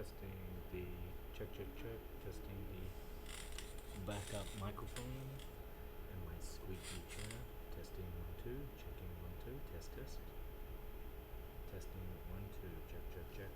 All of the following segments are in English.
testing the check, testing the backup microphone and my squeaky chair. Testing 1 2, checking 1 2, test. Testing 1 2, check.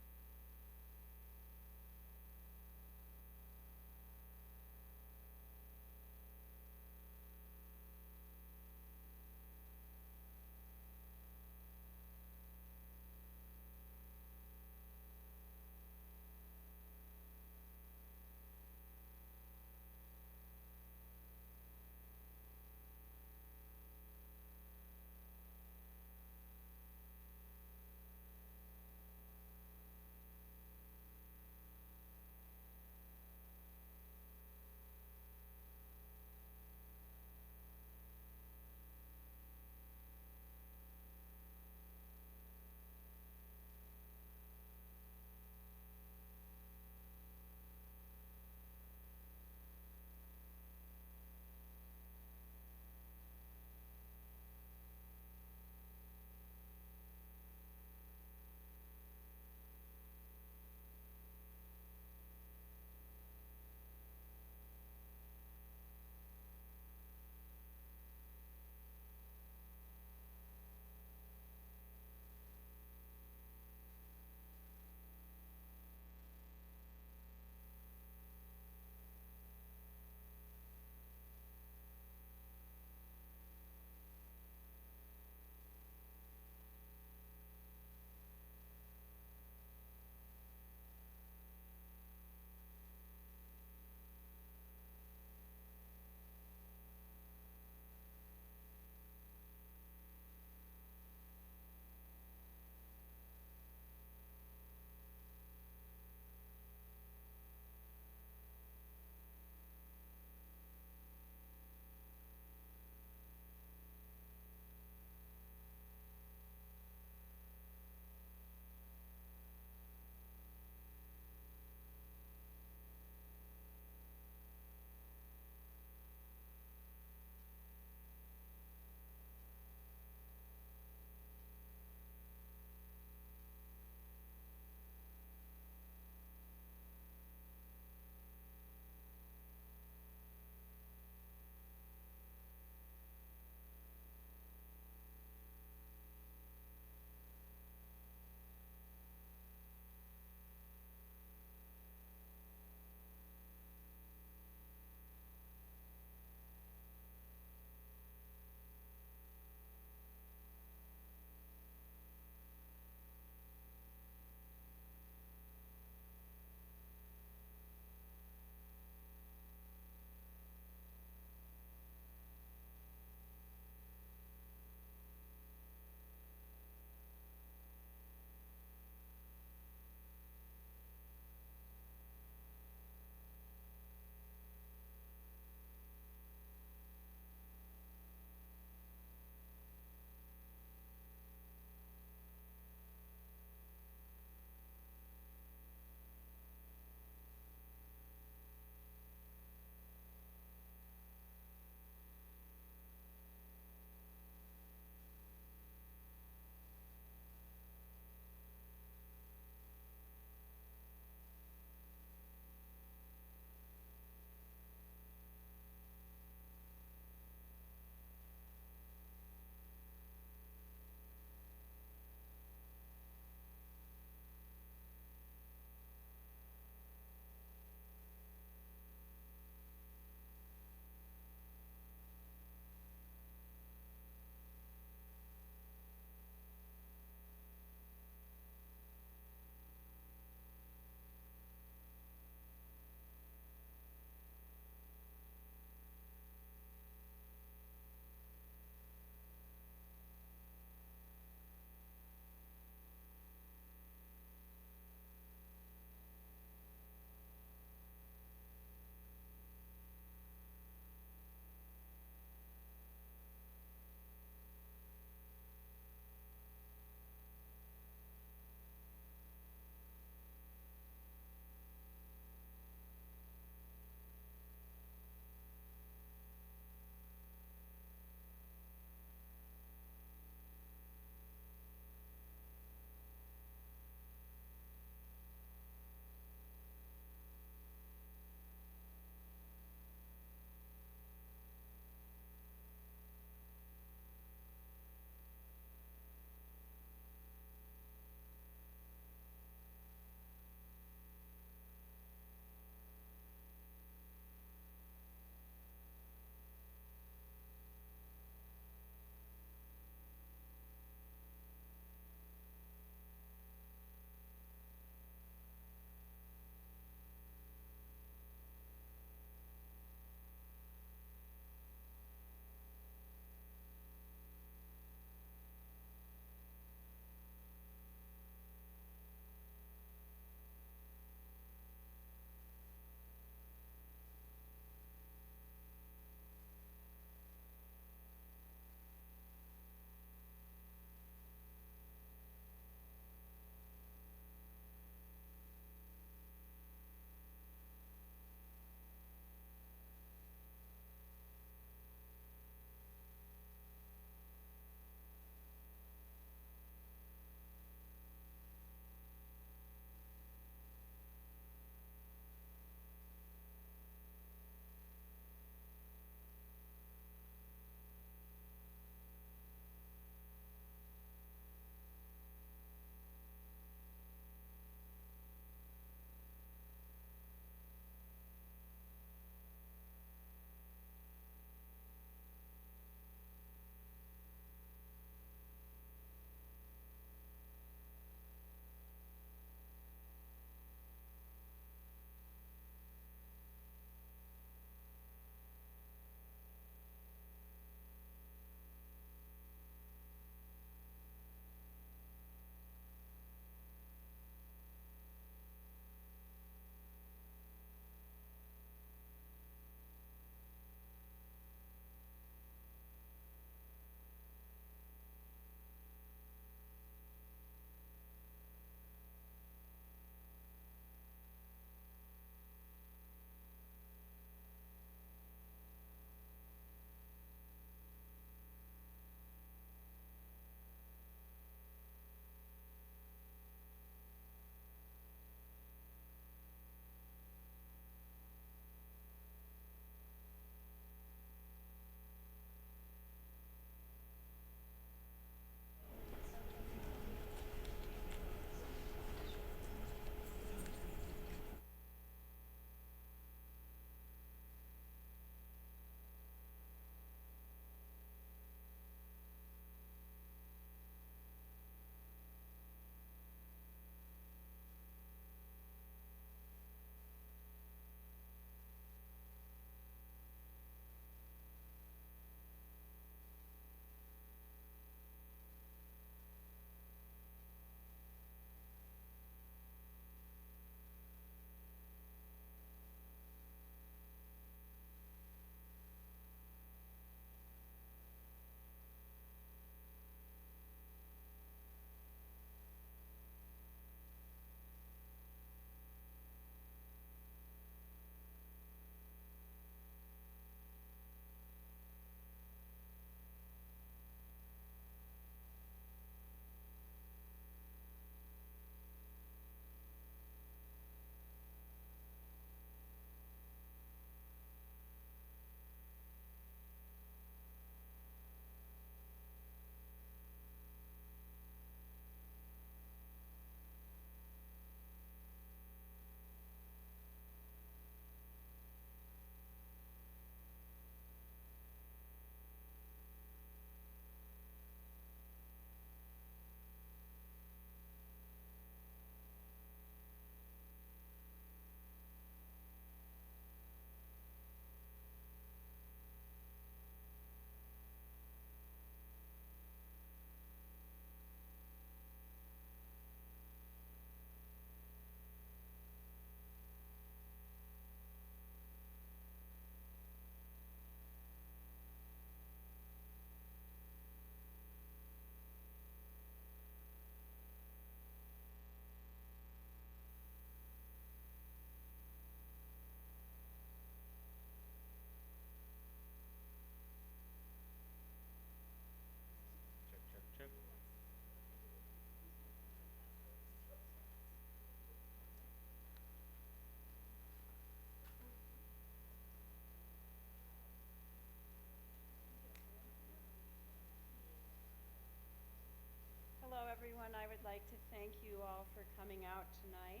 like to thank you all for coming out tonight.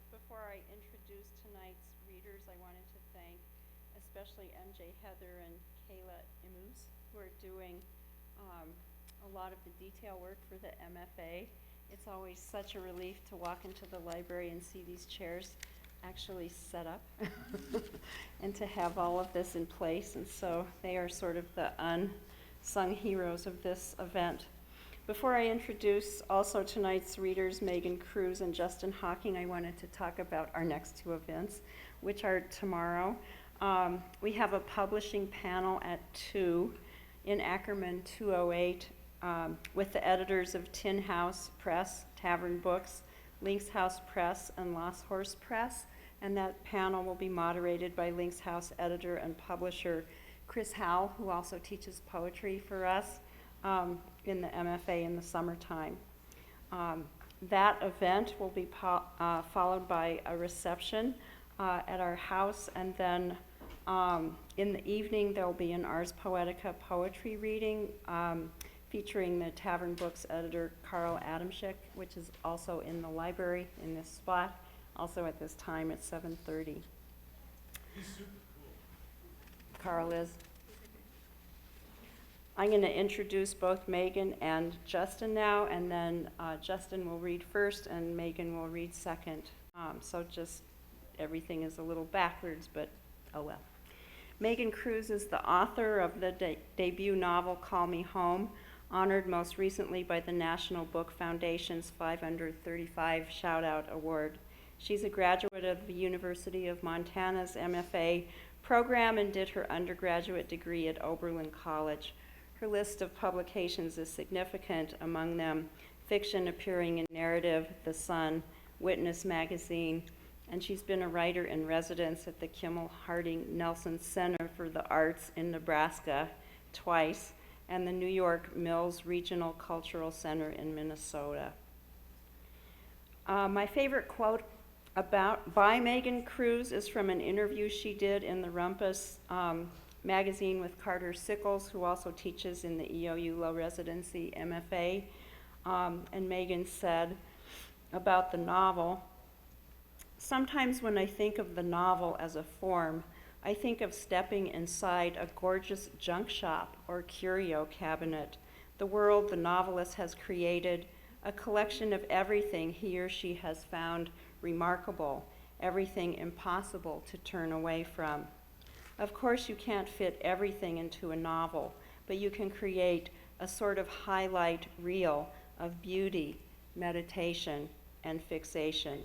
Before I introduce tonight's readers, I wanted to thank especially MJ Heather and Kayla Imus, who are doing a lot of the detail work for the MFA. It's always such a relief to walk into the library and see these chairs actually set up and to have all of this in place. And so they are sort of the unsung heroes of this event. Before I introduce also tonight's readers, Megan Cruz and Justin Hawking, I wanted to talk about our next two events, which are tomorrow. We have a publishing panel at 2 in Ackerman 208 with the editors of Tin House Press, Tavern Books, Lynx House Press, and Lost Horse Press. And that panel will be moderated by Lynx House editor and publisher Chris Howell, who also teaches poetry for us in the MFA in the summertime. That event will be followed by a reception at our house, and then in the evening there will be an Ars Poetica poetry reading featuring the Tavern Books editor Carl Adamczyk, which is also in the library in this spot, also at this time at 7:30. He's super cool. Carl is. I'm going to introduce both Megan and Justin now, and then Justin will read first and Megan will read second. So just everything is a little backwards, but oh well. Megan Cruz is the author of the debut novel Call Me Home, honored most recently by the National Book Foundation's 535 Shout-Out Award. She's a graduate of the University of Montana's MFA program and did her undergraduate degree at Oberlin College. Her list of publications is significant, among them fiction appearing in Narrative, The Sun, Witness Magazine, and she's been a writer in residence at the Kimmel Harding Nelson Center for the Arts in Nebraska twice, and the New York Mills Regional Cultural Center in Minnesota. My favorite quote by Megan Cruz is from an interview she did in the Rumpus magazine with Carter Sickles, who also teaches in the EOU Low Residency MFA. And Megan said about the novel, "Sometimes when I think of the novel as a form, I think of stepping inside a gorgeous junk shop or curio cabinet, the world the novelist has created, a collection of everything he or she has found remarkable, everything impossible to turn away from. Of course, you can't fit everything into a novel, but you can create a sort of highlight reel of beauty, meditation, and fixation."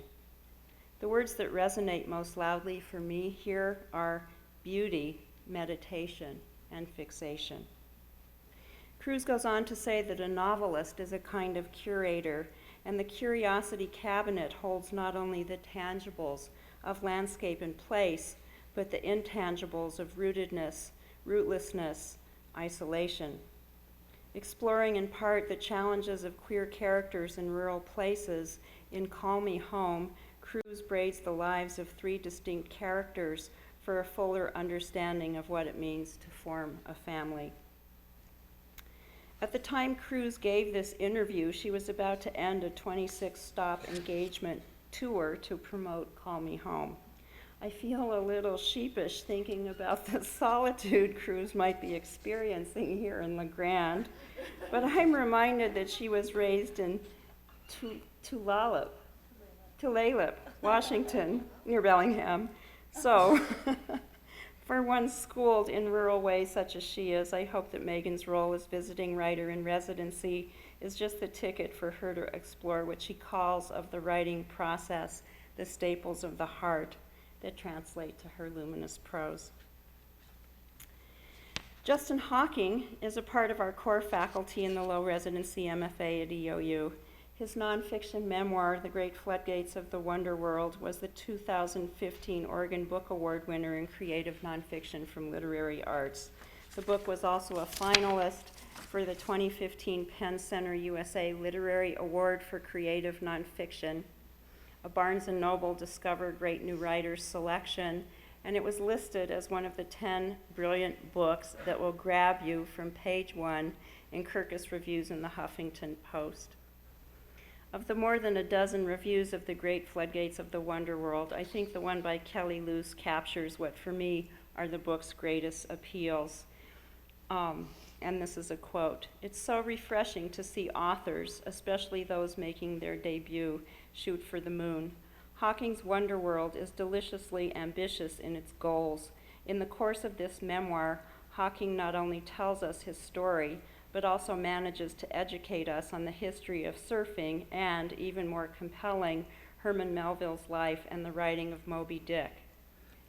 The words that resonate most loudly for me here are beauty, meditation, and fixation. Cruz goes on to say that a novelist is a kind of curator, and the curiosity cabinet holds not only the tangibles of landscape and place, but the intangibles of rootedness, rootlessness, isolation. Exploring in part the challenges of queer characters in rural places, in Call Me Home, Cruz braids the lives of 3 distinct characters for a fuller understanding of what it means to form a family. At the time Cruz gave this interview, she was about to end a 26-stop engagement tour to promote Call Me Home. I feel a little sheepish thinking about the solitude Cruz might be experiencing here in La Grande, but I'm reminded that she was raised in Tulalip, Washington, near Bellingham. So, for one schooled in rural ways such as she is, I hope that Megan's role as visiting writer in residency is just the ticket for her to explore what she calls of the writing process, the staples of the heart, that translate to her luminous prose. Justin Hawking is a part of our core faculty in the low residency MFA at EOU. His nonfiction memoir, The Great Floodgates of the Wonder World, was the 2015 Oregon Book Award winner in creative nonfiction from Literary Arts. The book was also a finalist for the 2015 Penn Center USA Literary Award for Creative Nonfiction, a Barnes & Noble Discover Great New Writers selection, and it was listed as one of the 10 brilliant books that will grab you from page 1 in Kirkus Reviews in the Huffington Post. Of the more than a dozen reviews of The Great Floodgates of the Wonder World, I think the one by Kelly Luce captures what, for me, are the book's greatest appeals. And this is a quote: "It's so refreshing to see authors, especially those making their debut, shoot for the moon. Hawkins' Wonder World is deliciously ambitious in its goals. In the course of this memoir, Hawking not only tells us his story, but also manages to educate us on the history of surfing and, even more compelling, Herman Melville's life and the writing of Moby Dick.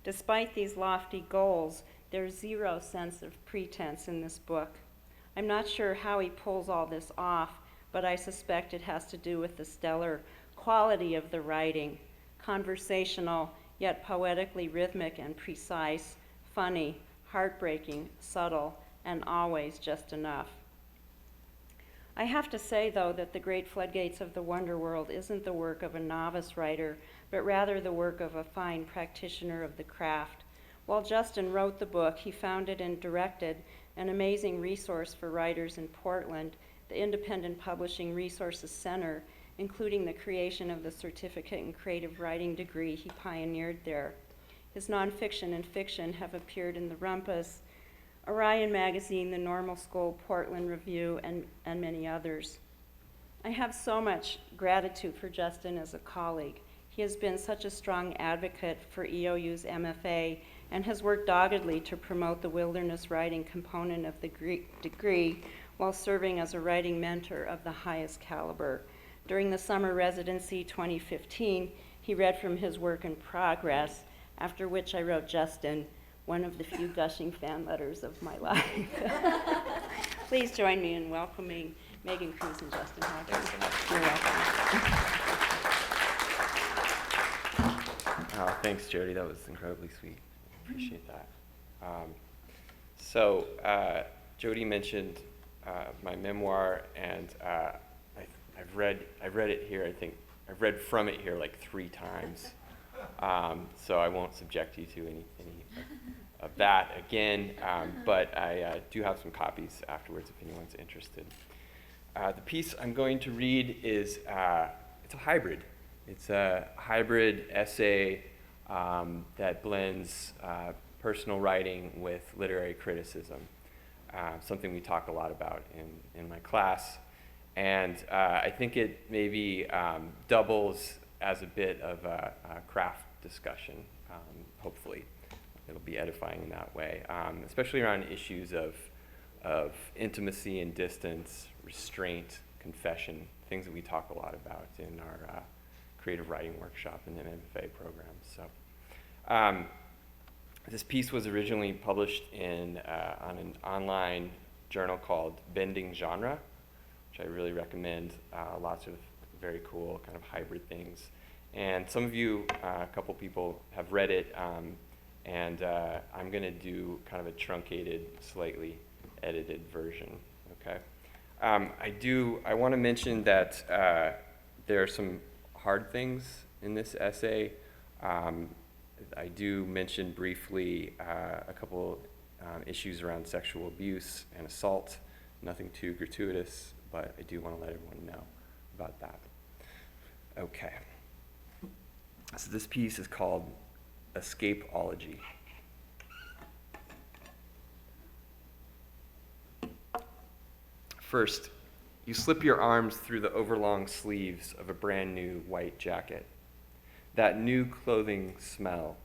Despite these lofty goals, there's zero sense of pretense in this book. I'm not sure how he pulls all this off, but I suspect it has to do with the stellar quality of the writing, conversational, yet poetically rhythmic and precise, funny, heartbreaking, subtle, and always just enough." I have to say, though, that The Great Floodgates of the Wonder World isn't the work of a novice writer, but rather the work of a fine practitioner of the craft. While Justin wrote the book, he founded and directed an amazing resource for writers in Portland, the Independent Publishing Resources Center, including the creation of the certificate in creative writing degree he pioneered there. His nonfiction and fiction have appeared in the Rumpus, Orion Magazine, the Normal School Portland Review, and many others. I have so much gratitude for Justin as a colleague. He has been such a strong advocate for EOU's MFA and has worked doggedly to promote the wilderness writing component of the degree while serving as a writing mentor of the highest caliber. During the summer residency 2015, he read from his work in progress, after which I wrote Justin one of the few gushing fan letters of my life. Please join me in welcoming Megan Cruz and Justin Hawkins. You're welcome. Oh, thanks, Jody. That was incredibly sweet. Appreciate that. Jody mentioned my memoir, and I've read it here. I think I've read from it here like 3 times. So I won't subject you to any of that again, but I do have some copies afterwards if anyone's interested. The piece I'm going to read is it's a hybrid. It's a hybrid essay that blends personal writing with literary criticism, something we talk a lot about in my class. And I think it maybe doubles as a bit of a craft discussion, hopefully. It'll be edifying in that way, especially around issues of intimacy and distance, restraint, confession, things that we talk a lot about in our creative writing workshop and MFA programs. So this piece was originally published on an online journal called Bending Genre, which I really recommend. Lots of very cool kind of hybrid things. And some of you, a couple people, have read it, and I'm going to do kind of a truncated, slightly edited version, okay? I want to mention that there are some hard things in this essay. I do mention briefly a couple issues around sexual abuse and assault. Nothing too gratuitous, but I do want to let everyone know about that. Okay. So this piece is called Escapeology. First, you slip your arms through the overlong sleeves of a brand new white jacket. That new clothing smell,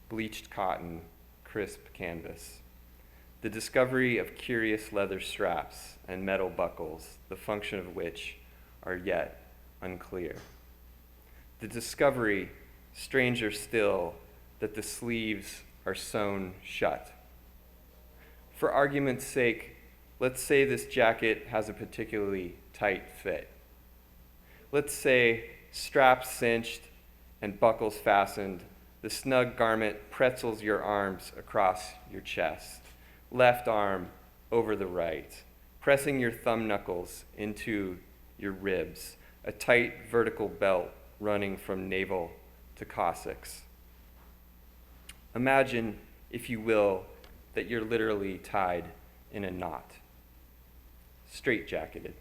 bleached cotton, crisp canvas. The discovery of curious leather straps and metal buckles, the function of which are yet unclear. The discovery, stranger still, that the sleeves are sewn shut. For argument's sake, let's say this jacket has a particularly tight fit. Let's say straps cinched and buckles fastened, the snug garment pretzels your arms across your chest, left arm over the right, pressing your thumb knuckles into your ribs, a tight vertical belt running from navel to coccyx. Imagine, if you will, that you're literally tied in a knot, straitjacketed.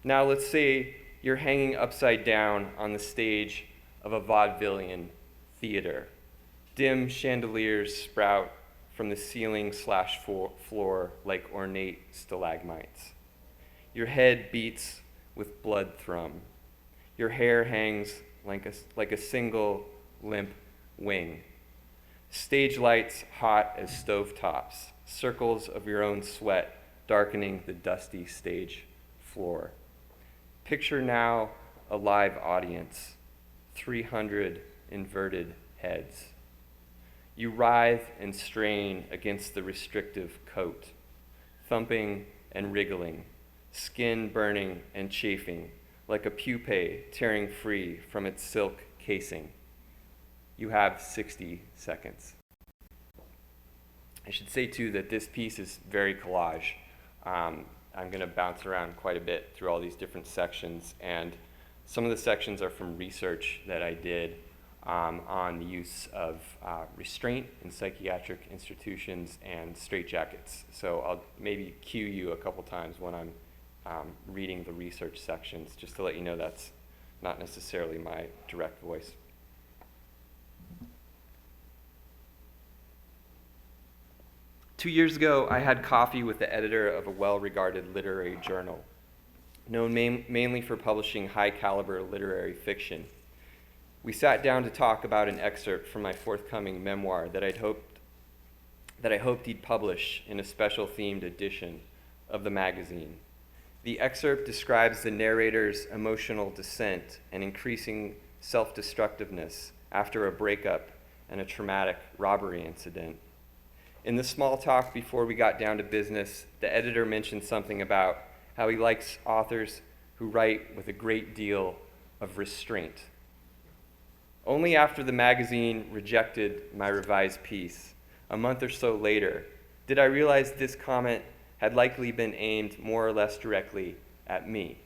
Now let's say You're hanging upside down on the stage of a vaudevillian theater. Dim chandeliers sprout from the ceiling/floor like ornate stalagmites. Your head beats with blood thrum. Your hair hangs like a single limp wing. Stage lights hot as stovetops, circles of your own sweat darkening the dusty stage floor. Picture now a live audience, 300 inverted heads. You writhe and strain against the restrictive coat, thumping and wriggling, skin burning and chafing, like a pupae tearing free from its silk casing. You have 60 seconds. I should say, too, that this piece is very collage. I'm going to bounce around quite a bit through all these different sections, and some of the sections are from research that I did on the use of restraint in psychiatric institutions and straitjackets. So I'll maybe cue you a couple times when I'm reading the research sections, just to let you know that's not necessarily my direct voice. Two years ago, I had coffee with the editor of a well-regarded literary journal, known mainly for publishing high-caliber literary fiction. We sat down to talk about an excerpt from my forthcoming memoir that I hoped he'd publish in a special themed edition of the magazine. The excerpt describes the narrator's emotional descent and increasing self-destructiveness after a breakup and a traumatic robbery incident. In the small talk before we got down to business, the editor mentioned something about how he likes authors who write with a great deal of restraint. Only after the magazine rejected my revised piece, a month or so later, did I realize this comment had likely been aimed more or less directly at me.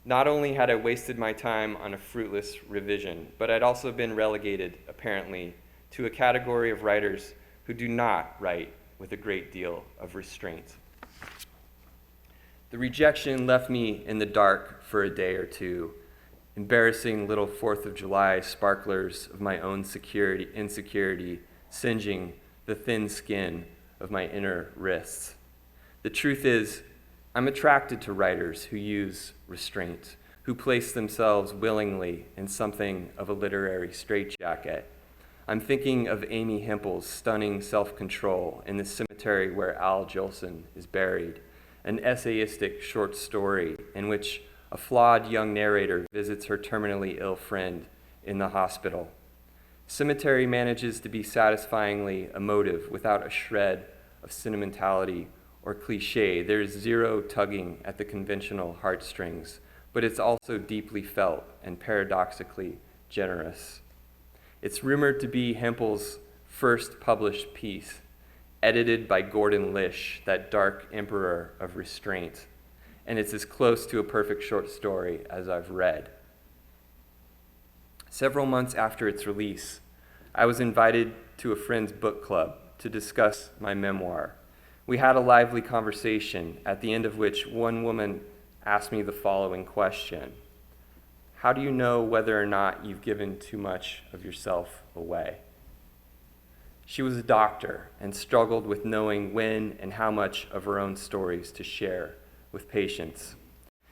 Not only had I wasted my time on a fruitless revision, but I'd also been relegated, apparently, to a category of writers who do not write with a great deal of restraint. The rejection left me in the dark for a day or two, embarrassing little 4th of July sparklers of my own insecurity singeing the thin skin of my inner wrists. The truth is, I'm attracted to writers who use restraint, who place themselves willingly in something of a literary straitjacket. I'm thinking of Amy Hempel's stunning self-control in the cemetery where Al Jolson is buried, an essayistic short story in which a flawed young narrator visits her terminally ill friend in the hospital. Cemetery manages to be satisfyingly emotive without a shred of sentimentality or cliche. There's zero tugging at the conventional heartstrings, but it's also deeply felt and paradoxically generous. It's rumored to be Hempel's first published piece, edited by Gordon Lish, that dark emperor of restraint, and it's as close to a perfect short story as I've read. Several months after its release, I was invited to a friend's book club to discuss my memoir. We had a lively conversation, at the end of which one woman asked me the following question: how do you know whether or not you've given too much of yourself away? She was a doctor and struggled with knowing when and how much of her own stories to share with patients.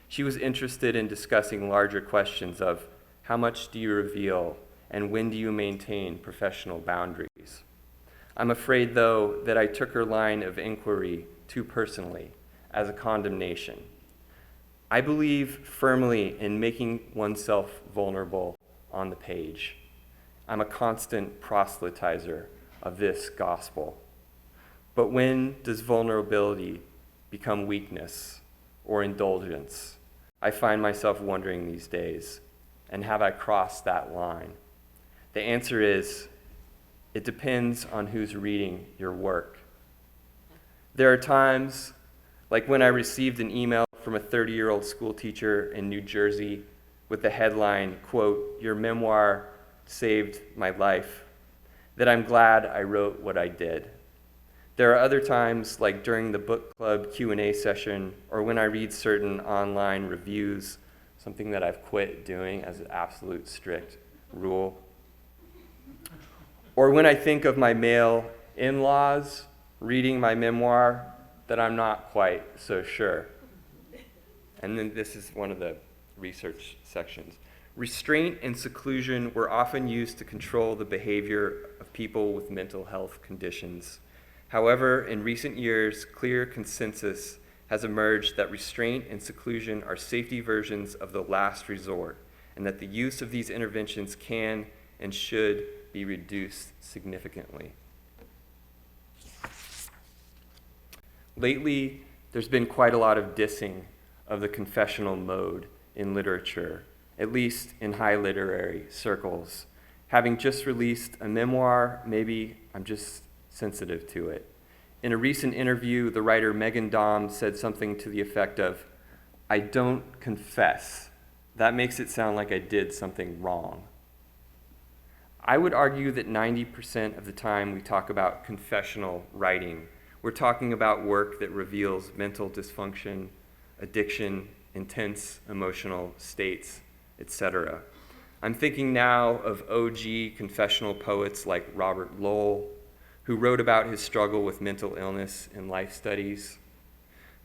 She was interested in discussing larger questions of how much do you reveal and when do you maintain professional boundaries. I'm afraid, though, that I took her line of inquiry too personally, as a condemnation. I believe firmly in making oneself vulnerable on the page. I'm a constant proselytizer of this gospel. But when does vulnerability become weakness or indulgence? I find myself wondering these days, and have I crossed that line? The answer is, it depends on who's reading your work. There are times, like when I received an email from a 30-year-old school teacher in New Jersey with the headline, quote, "Your memoir saved my life," that I'm glad I wrote what I did. There are other times, like during the book club Q&A session, or when I read certain online reviews, something that I've quit doing as an absolute strict rule. Or when I think of my male in-laws reading my memoir, that I'm not quite so sure. And then this is one of the research sections. Restraint and seclusion were often used to control the behavior of people with mental health conditions. However, in recent years, clear consensus has emerged that restraint and seclusion are safety versions of the last resort, and that the use of these interventions can and should be reduced significantly. Lately, there's been quite a lot of dissing of the confessional mode in literature, at least in high literary circles. Having just released a memoir, maybe I'm just sensitive to it. In a recent interview, the writer Megan Daum said something to the effect of, "I don't confess. That makes it sound like I did something wrong." I would argue that 90% of the time we talk about confessional writing, we're talking about work that reveals mental dysfunction, addiction, intense emotional states, etc. I'm thinking now of OG confessional poets like Robert Lowell, who wrote about his struggle with mental illness in life studies.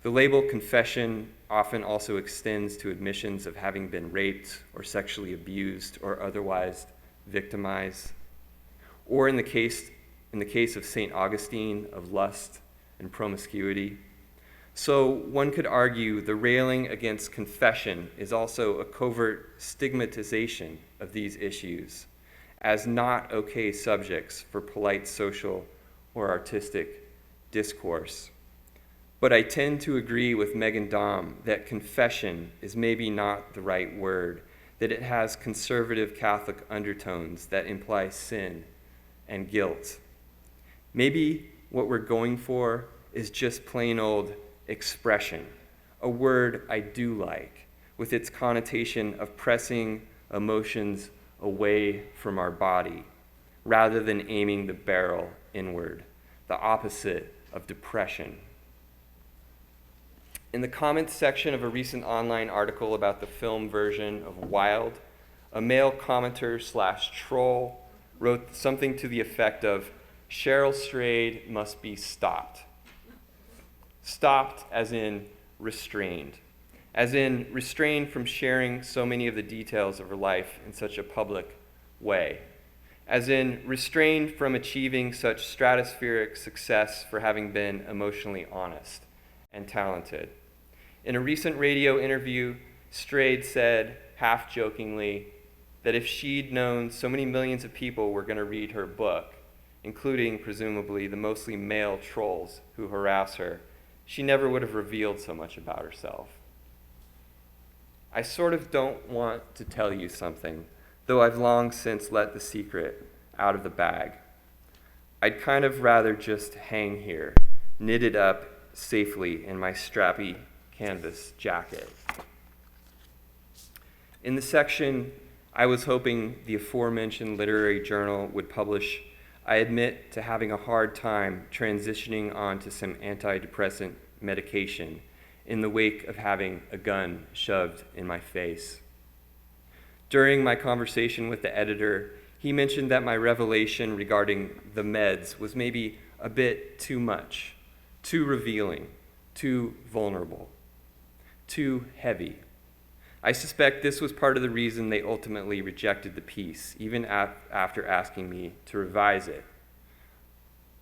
The label confession often also extends to admissions of having been raped or sexually abused or otherwise victimized. Or in the case of St. Augustine, of lust and promiscuity. So one could argue the railing against confession is also a covert stigmatization of these issues as not okay subjects for polite social or artistic discourse. But I tend to agree with Megan Daum that confession is maybe not the right word, that it has conservative Catholic undertones that imply sin and guilt. Maybe what we're going for is just plain old expression, a word I do like, with its connotation of pressing emotions away from our body, rather than aiming the barrel inward, the opposite of depression. In the comments section of a recent online article about the film version of Wild, a male commenter / troll wrote something to the effect of, "Cheryl Strayed must be stopped." Stopped as in restrained from sharing so many of the details of her life in such a public way, as in restrained from achieving such stratospheric success for having been emotionally honest and talented. In a recent radio interview, Strayed said, half-jokingly, that if she'd known so many millions of people were going to read her book, including, presumably, the mostly male trolls who harass her, she never would have revealed so much about herself. I sort of don't want to tell you something, though I've long since let the secret out of the bag. I'd kind of rather just hang here, knitted up safely in my strappy canvas jacket. In the section I was hoping the aforementioned literary journal would publish, I admit to having a hard time transitioning onto some antidepressant medication in the wake of having a gun shoved in my face. During my conversation with the editor, he mentioned that my revelation regarding the meds was maybe a bit too much, too revealing, too vulnerable, too heavy. I suspect this was part of the reason they ultimately rejected the piece, even after asking me to revise it.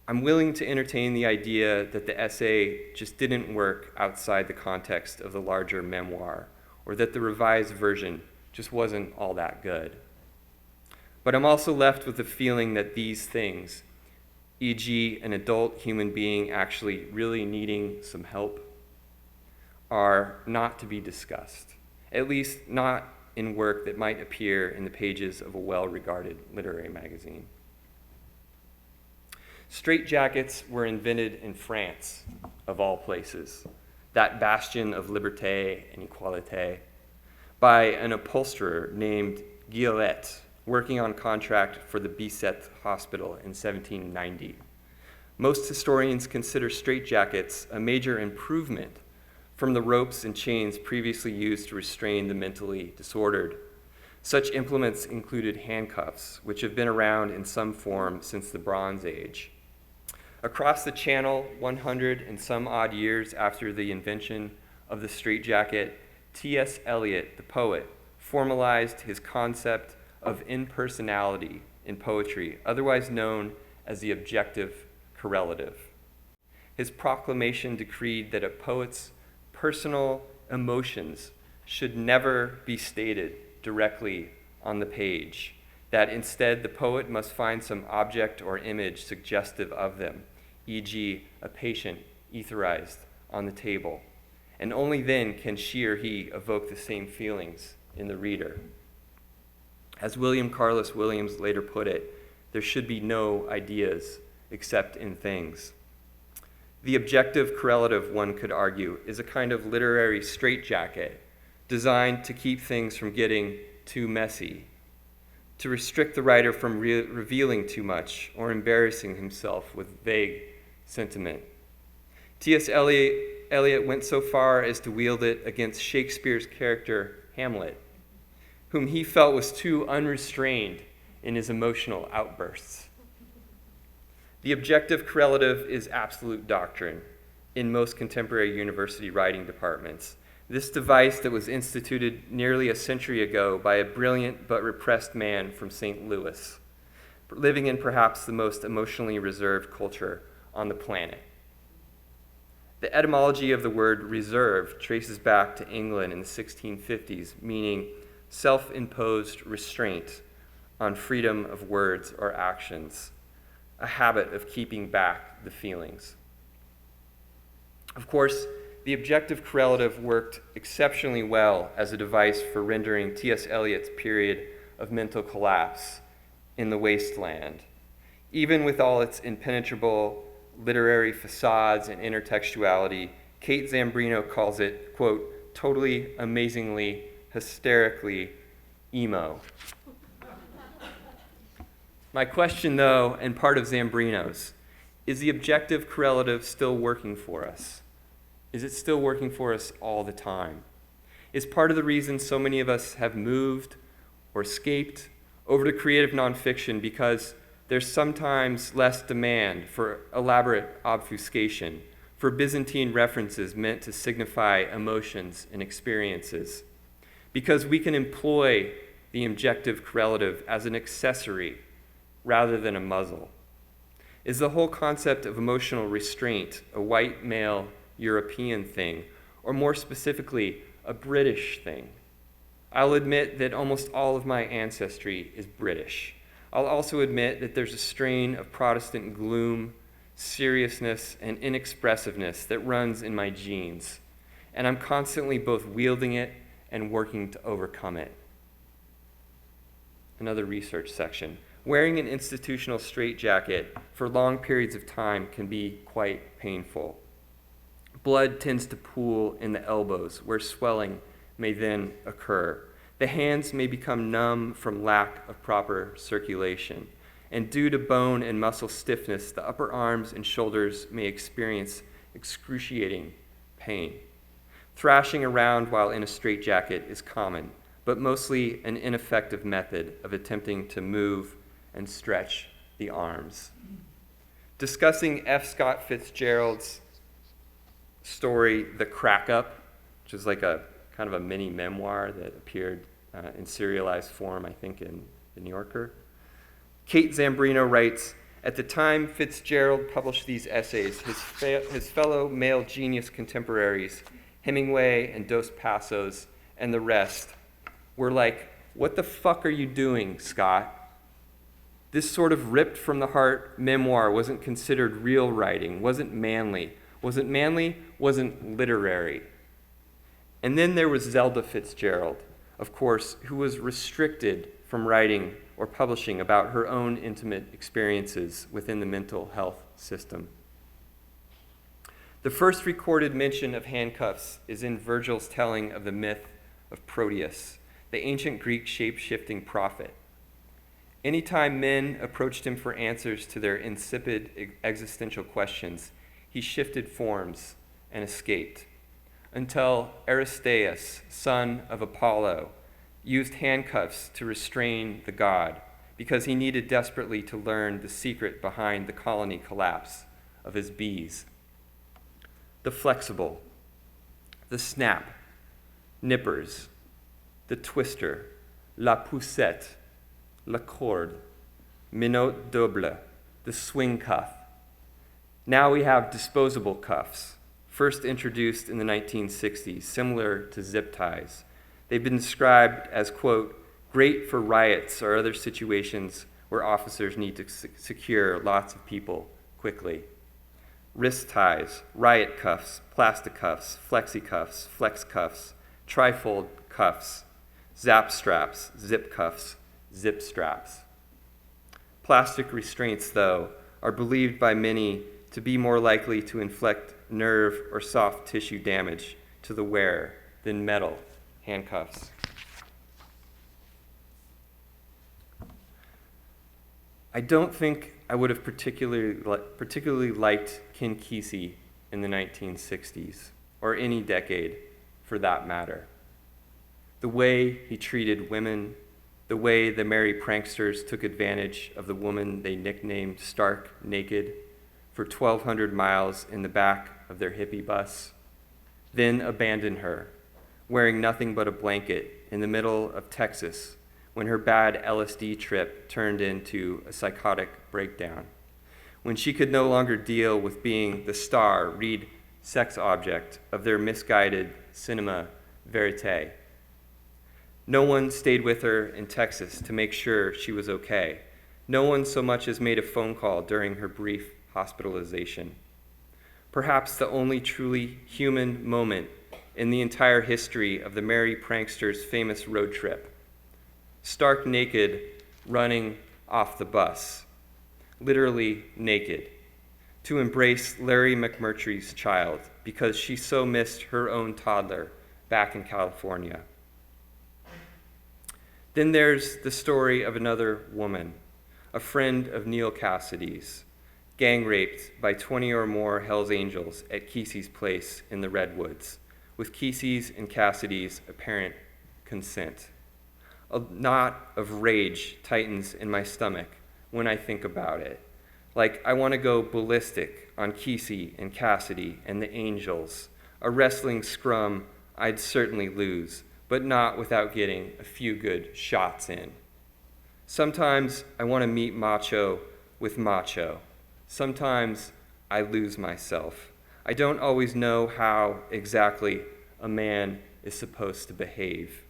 I'm willing to entertain the idea that the essay just didn't work outside the context of the larger memoir, or that the revised version just wasn't all that good. But I'm also left with the feeling that these things, e.g. an adult human being actually really needing some help, are not to be discussed, at least not in work that might appear in the pages of a well-regarded literary magazine. Straitjackets were invented in France, of all places, that bastion of liberté and equalité, by an upholsterer named Guillet, working on contract for the Bicêtre Hospital in 1790. Most historians consider straitjackets a major improvement from the ropes and chains previously used to restrain the mentally disordered. Such implements included handcuffs, which have been around in some form since the Bronze Age. Across the Channel, 100 and some odd years after the invention of the straitjacket, T.S. Eliot, the poet, formalized his concept of impersonality in poetry, otherwise known as the Objective Correlative. His proclamation decreed that a poet's personal emotions should never be stated directly on the page, that instead the poet must find some object or image suggestive of them, e.g., a patient etherized on the table, and only then can she or he evoke the same feelings in the reader. As William Carlos Williams later put it, there should be no ideas except in things. The objective correlative, one could argue, is a kind of literary straitjacket designed to keep things from getting too messy, to restrict the writer from revealing too much or embarrassing himself with vague sentiment. T.S. Eliot went so far as to wield it against Shakespeare's character Hamlet, whom he felt was too unrestrained in his emotional outbursts. The objective correlative is absolute doctrine in most contemporary university writing departments. This device that was instituted nearly a century ago by a brilliant but repressed man from St. Louis, living in perhaps the most emotionally reserved culture on the planet. The etymology of the word reserve traces back to England in the 1650s, meaning self-imposed restraint on freedom of words or actions, a habit of keeping back the feelings. Of course, the objective correlative worked exceptionally well as a device for rendering T.S. Eliot's period of mental collapse in The Wasteland. Even with all its impenetrable literary facades and intertextuality, Kate Zambrino calls it, quote, totally, amazingly, hysterically emo. My question, though, and part of Zambrino's, is the objective correlative still working for us? Is it still working for us all the time? Is part of the reason so many of us have moved or escaped over to creative nonfiction because there's sometimes less demand for elaborate obfuscation, for Byzantine references meant to signify emotions and experiences, because we can employ the objective correlative as an accessory rather than a muzzle? Is the whole concept of emotional restraint a white male European thing, or more specifically, a British thing? I'll admit that almost all of my ancestry is British. I'll also admit that there's a strain of Protestant gloom, seriousness, and inexpressiveness that runs in my genes, and I'm constantly both wielding it and working to overcome it. Another research section. Wearing an institutional straitjacket for long periods of time can be quite painful. Blood tends to pool in the elbows, where swelling may then occur. The hands may become numb from lack of proper circulation. And due to bone and muscle stiffness, the upper arms and shoulders may experience excruciating pain. Thrashing around while in a straitjacket is common, but mostly an ineffective method of attempting to move and stretch the arms. Discussing F. Scott Fitzgerald's story, The Crack Up, which is like a kind of a mini memoir that appeared in serialized form, I think, in The New Yorker. Kate Zambrino writes, at the time Fitzgerald published these essays, his fellow male genius contemporaries, Hemingway and Dos Passos and the rest, were like, what the fuck are you doing, Scott? This sort of ripped from the heart memoir wasn't considered real writing, wasn't manly. Wasn't manly, wasn't literary. And then there was Zelda Fitzgerald, of course, who was restricted from writing or publishing about her own intimate experiences within the mental health system. The first recorded mention of handcuffs is in Virgil's telling of the myth of Proteus, the ancient Greek shape-shifting prophet. Anytime men approached him for answers to their insipid existential questions, he shifted forms and escaped. until Aristeus, son of Apollo, used handcuffs to restrain the god because he needed desperately to learn the secret behind the colony collapse of his bees. The flexible, the snap, nippers, the twister, la poussette, la corde, minute double, the swing cuff. Now we have disposable cuffs, first introduced in the 1960s, similar to zip ties. They've been described as, quote, great for riots or other situations where officers need to secure lots of people quickly. Wrist ties, riot cuffs, plastic cuffs, flexi cuffs, flex cuffs, trifold cuffs, zap straps, zip cuffs, zip straps. Plastic restraints, though, are believed by many to be more likely to inflict nerve or soft tissue damage to the wearer than metal handcuffs. I don't think I would have particularly liked Ken Kesey in the 1960s, or any decade for that matter. The way he treated women, the way the merry pranksters took advantage of the woman they nicknamed stark naked for 1,200 miles in the back of their hippie bus, then abandoned her, wearing nothing but a blanket in the middle of Texas when her bad LSD trip turned into a psychotic breakdown, when she could no longer deal with being the star, read sex object of their misguided cinema verite. No one stayed with her in Texas to make sure she was okay. No one so much as made a phone call during her brief hospitalization. Perhaps the only truly human moment in the entire history of the merry prankster's famous road trip. Stark naked, running off the bus, literally naked, to embrace Larry McMurtry's child because she so missed her own toddler back in California. Then there's the story of another woman, a friend of Neil Cassidy's, gang raped by 20 or more Hells Angels at Kesey's place in the Redwoods, with Kesey's and Cassidy's apparent consent. A knot of rage tightens in my stomach when I think about it. Like I want to go ballistic on Kesey and Cassidy and the Angels, a wrestling scrum I'd certainly lose, but not without getting a few good shots in. Sometimes I want to meet macho with macho. Sometimes I lose myself. I don't always know how exactly a man is supposed to behave.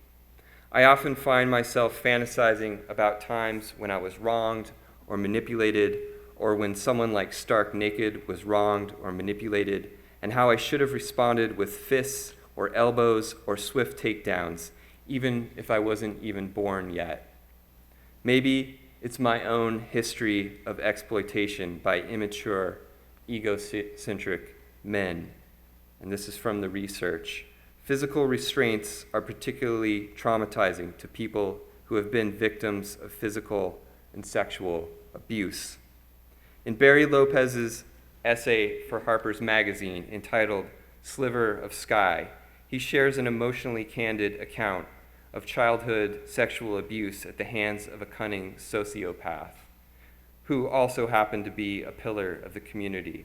I often find myself fantasizing about times when I was wronged or manipulated, or when someone like Stark Naked was wronged or manipulated, and how I should have responded with fists or elbows or swift takedowns, even if I wasn't even born yet. Maybe it's my own history of exploitation by immature, egocentric men. And this is from the research. Physical restraints are particularly traumatizing to people who have been victims of physical and sexual abuse. In Barry Lopez's essay for Harper's Magazine entitled Sliver of Sky, he shares an emotionally candid account of childhood sexual abuse at the hands of a cunning sociopath, who also happened to be a pillar of the community.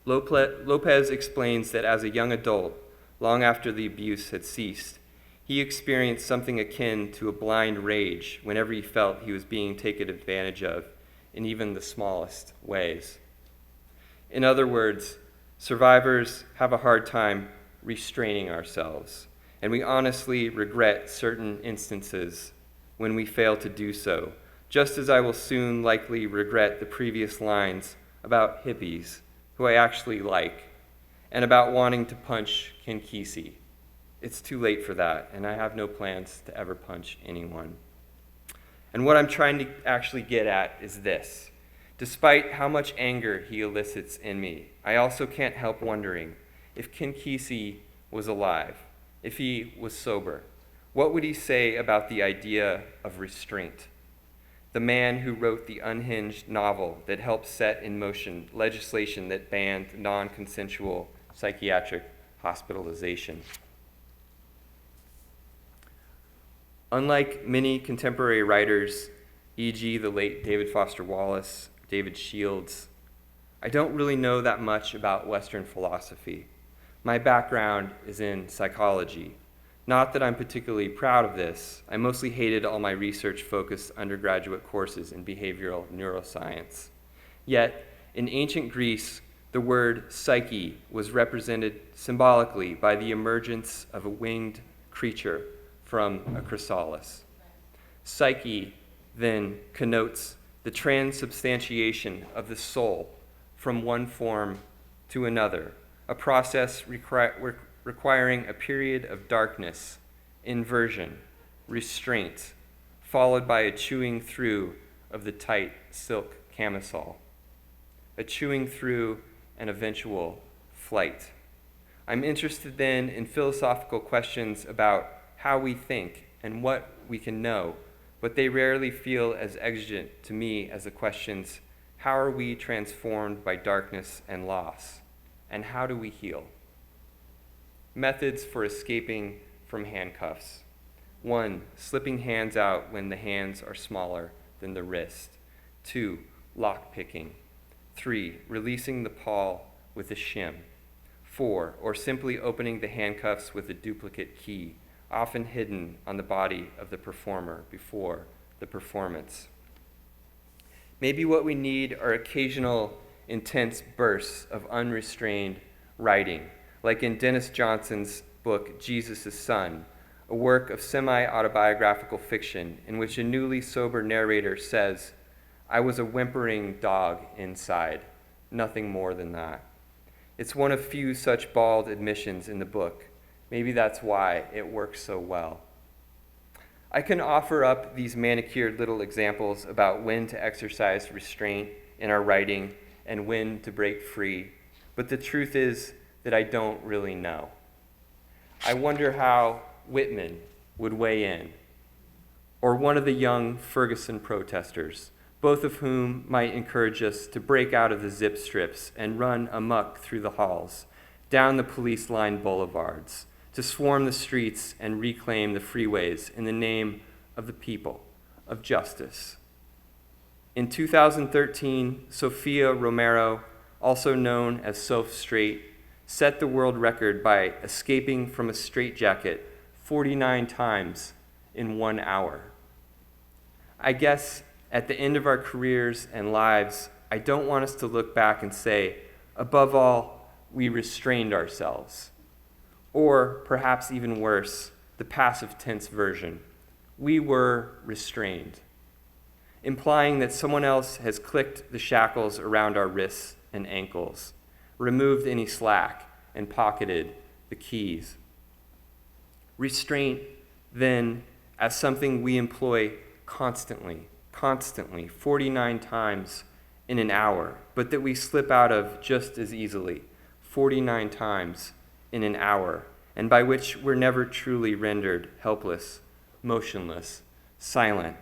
Lopez explains that as a young adult, long after the abuse had ceased, he experienced something akin to a blind rage whenever he felt he was being taken advantage of in even the smallest ways. In other words, survivors have a hard time restraining ourselves, and we honestly regret certain instances when we fail to do so, just as I will soon likely regret the previous lines about hippies, who I actually like, and about wanting to punch Ken Kesey. It's too late for that, and I have no plans to ever punch anyone. And what I'm trying to actually get at is this. Despite how much anger he elicits in me, I also can't help wondering if Ken Kesey was alive, if he was sober, what would he say about the idea of restraint? The man who wrote the unhinged novel that helped set in motion legislation that banned non-consensual psychiatric hospitalization. Unlike many contemporary writers, e.g. the late David Foster Wallace, David Shields, I don't really know that much about Western philosophy. My background is in psychology. Not that I'm particularly proud of this. I mostly hated all my research-focused undergraduate courses in behavioral neuroscience. Yet, in ancient Greece, the word psyche was represented symbolically by the emergence of a winged creature from a chrysalis. Psyche, then, connotes the transubstantiation of the soul from one form to another, a process requiring a period of darkness, inversion, restraint, followed by a chewing through of the tight silk camisole, a chewing through and eventual flight. I'm interested then in philosophical questions about how we think and what we can know, but they rarely feel as exigent to me as the questions, how are we transformed by darkness and loss? And how do we heal? Methods for escaping from handcuffs. 1, slipping hands out when the hands are smaller than the wrist. 2, lock picking. 3, releasing the paw with a shim. 4, or simply opening the handcuffs with a duplicate key, often hidden on the body of the performer before the performance. Maybe what we need are occasional intense bursts of unrestrained writing, like in Dennis Johnson's book, Jesus' Son, a work of semi-autobiographical fiction in which a newly sober narrator says, "I was a whimpering dog inside, nothing more than that." It's one of few such bald admissions in the book. Maybe that's why it works so well. I can offer up these manicured little examples about when to exercise restraint in our writing and when to break free, but the truth is that I don't really know. I wonder how Whitman would weigh in, or one of the young Ferguson protesters, both of whom might encourage us to break out of the zip strips and run amok through the halls, down the police-lined boulevards, to swarm the streets and reclaim the freeways in the name of the people, of justice. In 2013, Sofia Romero, also known as Soph Straight, set the world record by escaping from a straitjacket 49 times in 1 hour. I guess at the end of our careers and lives, I don't want us to look back and say, above all, we restrained ourselves. Or perhaps even worse, the passive tense version, we were restrained, implying that someone else has clicked the shackles around our wrists and ankles, removed any slack, and pocketed the keys. Restraint, then, as something we employ constantly, 49 times in an hour, but that we slip out of just as easily, 49 times in an hour, and by which we're never truly rendered helpless, motionless, silent.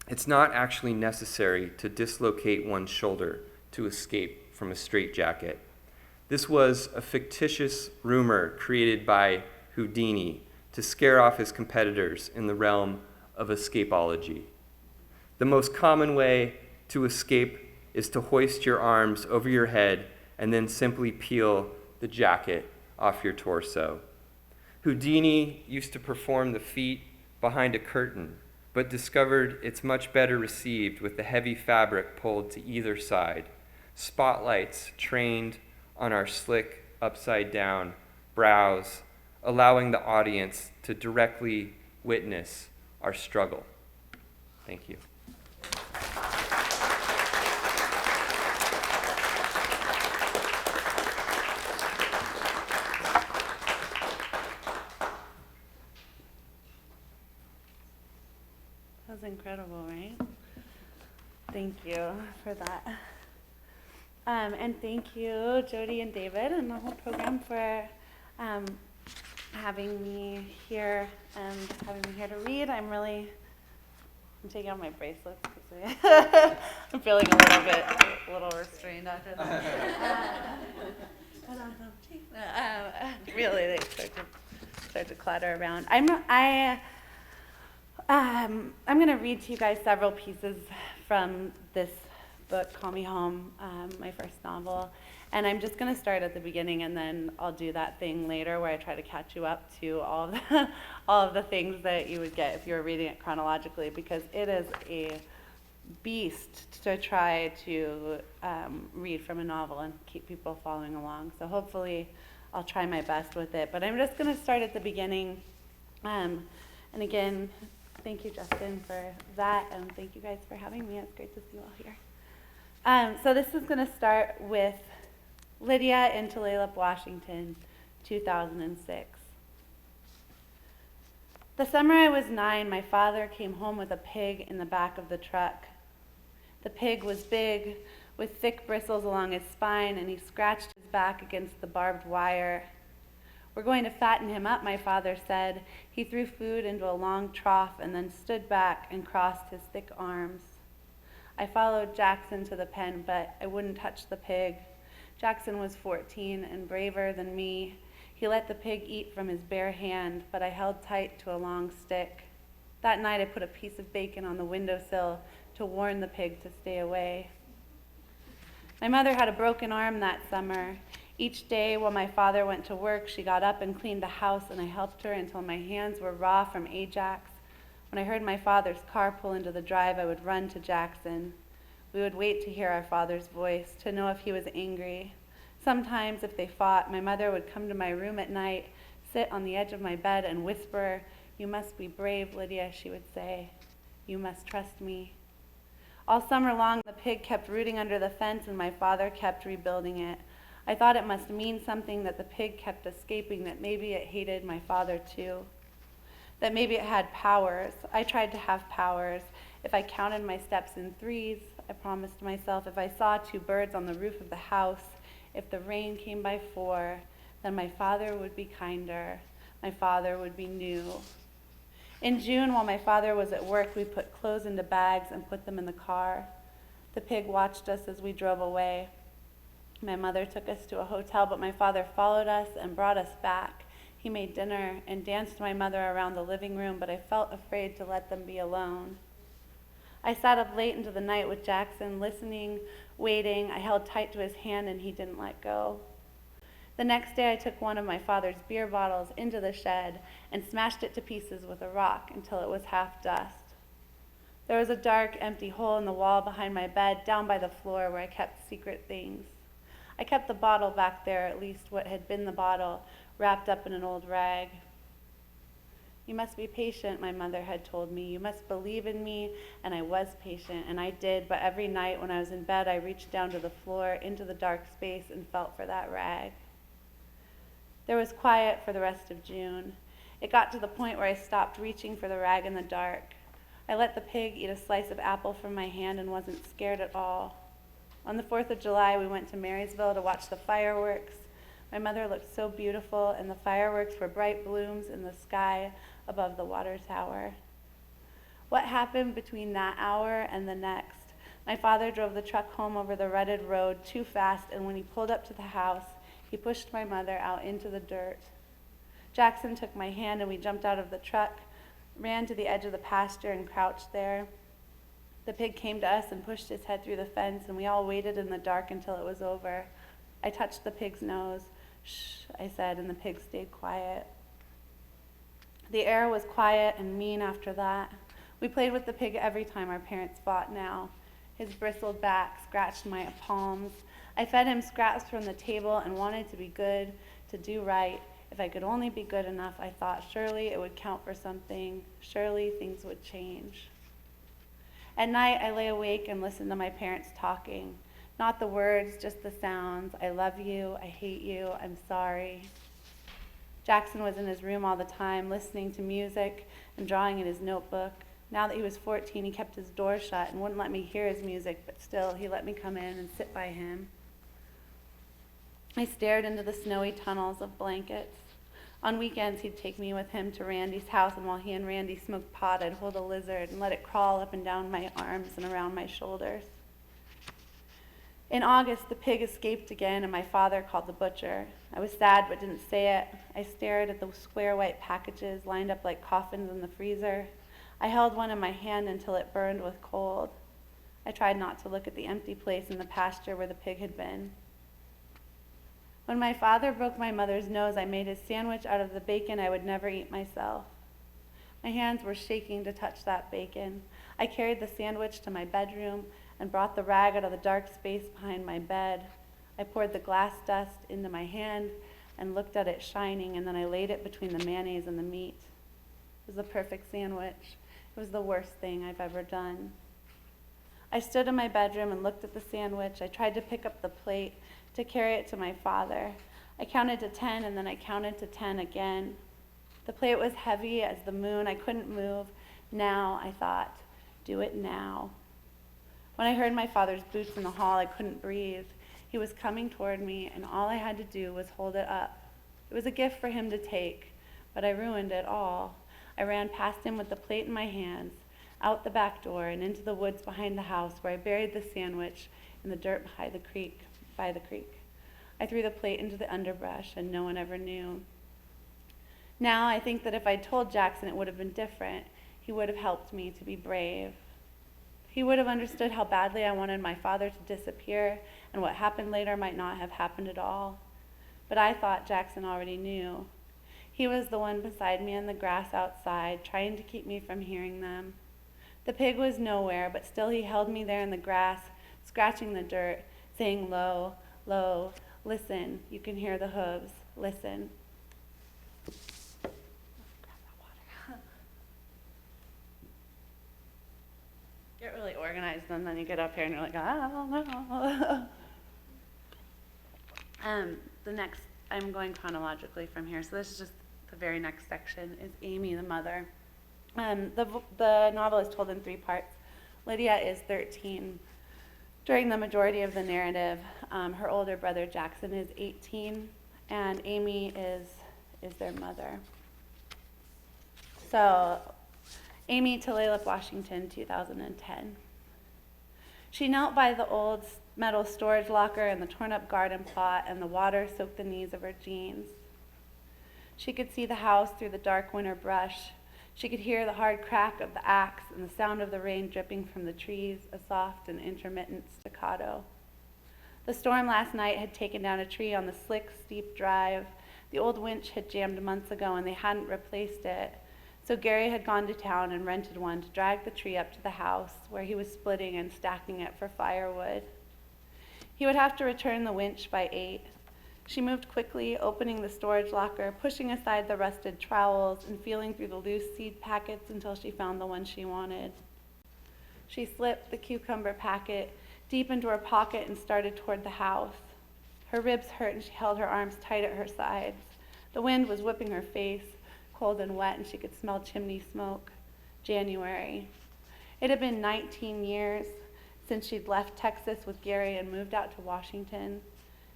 It's not actually necessary to dislocate one's shoulder to escape from a straitjacket. This was a fictitious rumor created by Houdini to scare off his competitors in the realm of escapology. The most common way to escape is to hoist your arms over your head and then simply peel the jacket off your torso. Houdini used to perform the feat behind a curtain, but discovered it's much better received with the heavy fabric pulled to either side, spotlights trained on our slick, upside-down brows, allowing the audience to directly witness our struggle. Thank you. That was incredible, right? Thank you for that. And thank you, Jody and David, and the whole program for having me here and having me here to read. I'm taking off my bracelets because I'm feeling a little restrained after that. I don't know. Really, they start to clatter around. I'm going to read to you guys several pieces from this book, Call Me Home, my first novel. And I'm just going to start at the beginning, and then I'll do that thing later where I try to catch you up to all of the things that you would get if you were reading it chronologically, because it is a beast to try to read from a novel and keep people following along. So hopefully I'll try my best with it. But I'm just going to start at the beginning. And again, thank you, Justin, for that, and thank you guys for having me. It's great to see you all here. So this is going to start with Lydia in Tulalip, Washington, 2006. The summer I was 9, my father came home with a pig in the back of the truck. The pig was big, with thick bristles along his spine, and he scratched his back against the barbed wire. "We're going to fatten him up," my father said. He threw food into a long trough and then stood back and crossed his thick arms. I followed Jackson to the pen, but I wouldn't touch the pig. Jackson was 14 and braver than me. He let the pig eat from his bare hand, but I held tight to a long stick. That night I put a piece of bacon on the windowsill to warn the pig to stay away. My mother had a broken arm that summer. Each day while my father went to work, she got up and cleaned the house, and I helped her until my hands were raw from Ajax. When I heard my father's car pull into the drive, I would run to Jackson. We would wait to hear our father's voice, to know if he was angry. Sometimes, if they fought, my mother would come to my room at night, sit on the edge of my bed, and whisper, "You must be brave, Lydia," she would say. "You must trust me." All summer long, the pig kept rooting under the fence, and my father kept rebuilding it. I thought it must mean something that the pig kept escaping, that maybe it hated my father too, that maybe it had powers. I tried to have powers. If I counted my steps in threes, I promised myself, if I saw 2 birds on the roof of the house, if the rain came by 4, then my father would be kinder. My father would be new. In June, while my father was at work, we put clothes into bags and put them in the car. The pig watched us as we drove away. My mother took us to a hotel, but my father followed us and brought us back. He made dinner and danced my mother around the living room, but I felt afraid to let them be alone. I sat up late into the night with Jackson, listening, waiting. I held tight to his hand, and he didn't let go. The next day, I took one of my father's beer bottles into the shed and smashed it to pieces with a rock until it was half dust. There was a dark, empty hole in the wall behind my bed, down by the floor where I kept secret things. I kept the bottle back there, at least what had been the bottle, wrapped up in an old rag. "You must be patient," my mother had told me. "You must believe in me," and I was patient, and I did, but every night when I was in bed, I reached down to the floor, into the dark space, and felt for that rag. There was quiet for the rest of June. It got to the point where I stopped reaching for the rag in the dark. I let the pig eat a slice of apple from my hand and wasn't scared at all. On the 4th of July, we went to Marysville to watch the fireworks. My mother looked so beautiful, and the fireworks were bright blooms in the sky above the water tower. What happened between that hour and the next? My father drove the truck home over the rutted road too fast, and when he pulled up to the house, he pushed my mother out into the dirt. Jackson took my hand, and we jumped out of the truck, ran to the edge of the pasture, and crouched there. The pig came to us and pushed his head through the fence, and we all waited in the dark until it was over. I touched the pig's nose. "Shh," I said, and the pig stayed quiet. The air was quiet and mean after that. We played with the pig every time our parents fought now. His bristled back scratched my palms. I fed him scraps from the table and wanted to be good, to do right. If I could only be good enough, I thought, surely it would count for something. Surely things would change. At night, I lay awake and listened to my parents talking. Not the words, just the sounds. "I love you, I hate you, I'm sorry." Jackson was in his room all the time, listening to music and drawing in his notebook. Now that he was 14, he kept his door shut and wouldn't let me hear his music, but still, he let me come in and sit by him. I stared into the snowy tunnels of blankets. On weekends, he'd take me with him to Randy's house, and while he and Randy smoked pot, I'd hold a lizard and let it crawl up and down my arms and around my shoulders. In August, the pig escaped again, and my father called the butcher. I was sad but didn't say it. I stared at the square white packages lined up like coffins in the freezer. I held one in my hand until it burned with cold. I tried not to look at the empty place in the pasture where the pig had been. When my father broke my mother's nose, I made his sandwich out of the bacon I would never eat myself. My hands were shaking to touch that bacon. I carried the sandwich to my bedroom and brought the rag out of the dark space behind my bed. I poured the glass dust into my hand and looked at it shining, and then I laid it between the mayonnaise and the meat. It was the perfect sandwich. It was the worst thing I've ever done. I stood in my bedroom and looked at the sandwich. I tried to pick up the plate to carry it to my father. I counted to 10, and then I counted to 10 again. The plate was heavy as the moon. I couldn't move. Now, I thought, do it now. When I heard my father's boots in the hall, I couldn't breathe. He was coming toward me, and all I had to do was hold it up. It was a gift for him to take, but I ruined it all. I ran past him with the plate in my hands, out the back door and into the woods behind the house, where I buried the sandwich in the dirt by the creek. I threw the plate into the underbrush, and no one ever knew. Now I think that if I'd told Jackson, it would have been different. He would have helped me to be brave. He would have understood how badly I wanted my father to disappear, and what happened later might not have happened at all. But I thought Jackson already knew. He was the one beside me in the grass outside, trying to keep me from hearing them. The pig was nowhere, but still he held me there in the grass, scratching the dirt, saying low, low, listen, you can hear the hooves, listen. Get really organized, and then you get up here and you're like, I don't know. The next, I'm going chronologically from here, so this is just the very next section, is Amy, the mother. The novel is told in 3 parts. Lydia is 13. During the majority of the narrative, her older brother Jackson is 18, and Amy is their mother. So, Amy, Tulalip, Washington, 2010. She knelt by the old metal storage locker and the torn-up garden plot, and the water soaked the knees of her jeans. She could see the house through the dark winter brush. She could hear the hard crack of the axe and the sound of the rain dripping from the trees, a soft and intermittent staccato. The storm last night had taken down a tree on the slick, steep drive. The old winch had jammed months ago, and they hadn't replaced it. So Gary had gone to town and rented one to drag the tree up to the house, where he was splitting and stacking it for firewood. He would have to return the winch by 8. She moved quickly, opening the storage locker, pushing aside the rusted trowels, and feeling through the loose seed packets until she found the one she wanted. She slipped the cucumber packet deep into her pocket and started toward the house. Her ribs hurt, and she held her arms tight at her sides. The wind was whipping her face, cold and wet, and she could smell chimney smoke. January. It had been 19 years since she'd left Texas with Gary and moved out to Washington.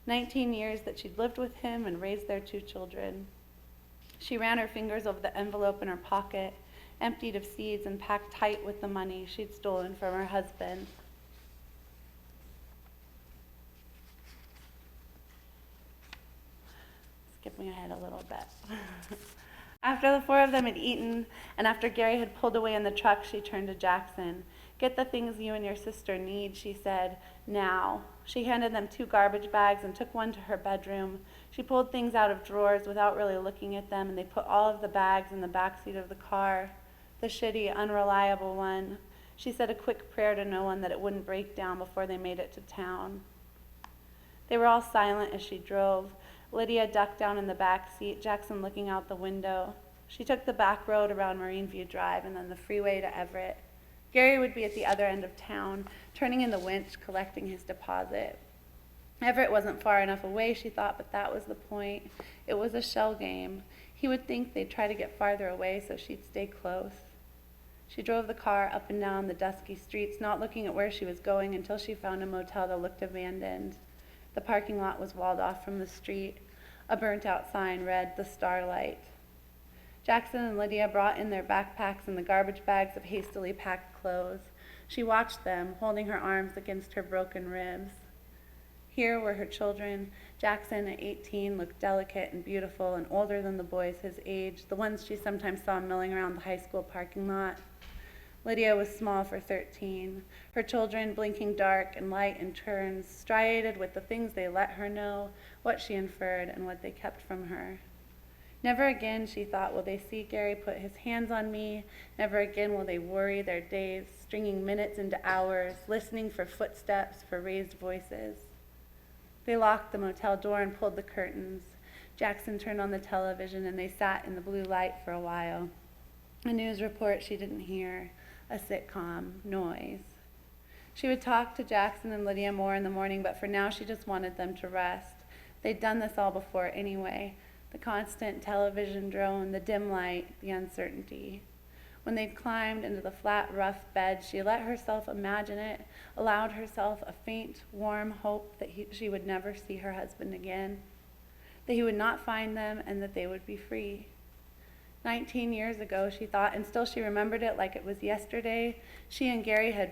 19 years that she'd lived with him and raised their 2 children. She ran her fingers over the envelope in her pocket, emptied of seeds and packed tight with the money she'd stolen from her husband. Skipping ahead a little bit. After the 4 of them had eaten, and after Gary had pulled away in the truck, she turned to Jackson. Get the things you and your sister need, she said, now. She handed them 2 garbage bags and took one to her bedroom. She pulled things out of drawers without really looking at them, and they put all of the bags in the back seat of the car, the shitty, unreliable one. She said a quick prayer to no one that it wouldn't break down before they made it to town. They were all silent as she drove. Lydia ducked down in the back seat, Jackson looking out the window. She took the back road around Marine View Drive and then the freeway to Everett. Gary would be at the other end of town, turning in the winch, collecting his deposit. Everett wasn't far enough away, she thought, but that was the point. It was a shell game. He would think they'd try to get farther away, so she'd stay close. She drove the car up and down the dusky streets, not looking at where she was going until she found a motel that looked abandoned. The parking lot was walled off from the street. A burnt-out sign read, "The Starlight." Jackson and Lydia brought in their backpacks and the garbage bags of hastily packed clothes. She watched them, holding her arms against her broken ribs. Here were her children. Jackson, at 18, looked delicate and beautiful and older than the boys his age, the ones she sometimes saw milling around the high school parking lot. Lydia was small for 13. Her children, blinking dark and light in turns, striated with the things they let her know, what she inferred, and what they kept from her. Never again, she thought, will they see Gary put his hands on me. Never again will they worry their days, stringing minutes into hours, listening for footsteps, for raised voices. They locked the motel door and pulled the curtains. Jackson turned on the television, and they sat in the blue light for a while. A news report she didn't hear, a sitcom, noise. She would talk to Jackson and Lydia more in the morning, but for now she just wanted them to rest. They'd done this all before anyway. The constant television drone, the dim light, the uncertainty. When they'd climbed into the flat, rough bed, she let herself imagine it, allowed herself a faint, warm hope that she would never see her husband again, that he would not find them, and that they would be free. 19 years ago, she thought, and still she remembered it like it was yesterday, she and Gary had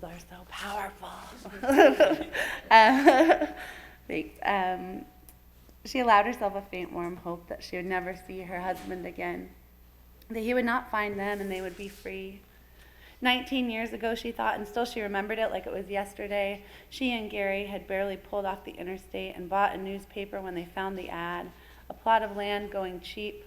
words are so powerful. Thanks. She allowed herself a faint, warm hope that she would never see her husband again, that he would not find them and they would be free. 19 years ago, she thought, and still she remembered it like it was yesterday, she and Gary had barely pulled off the interstate and bought a newspaper when they found the ad, a plot of land going cheap.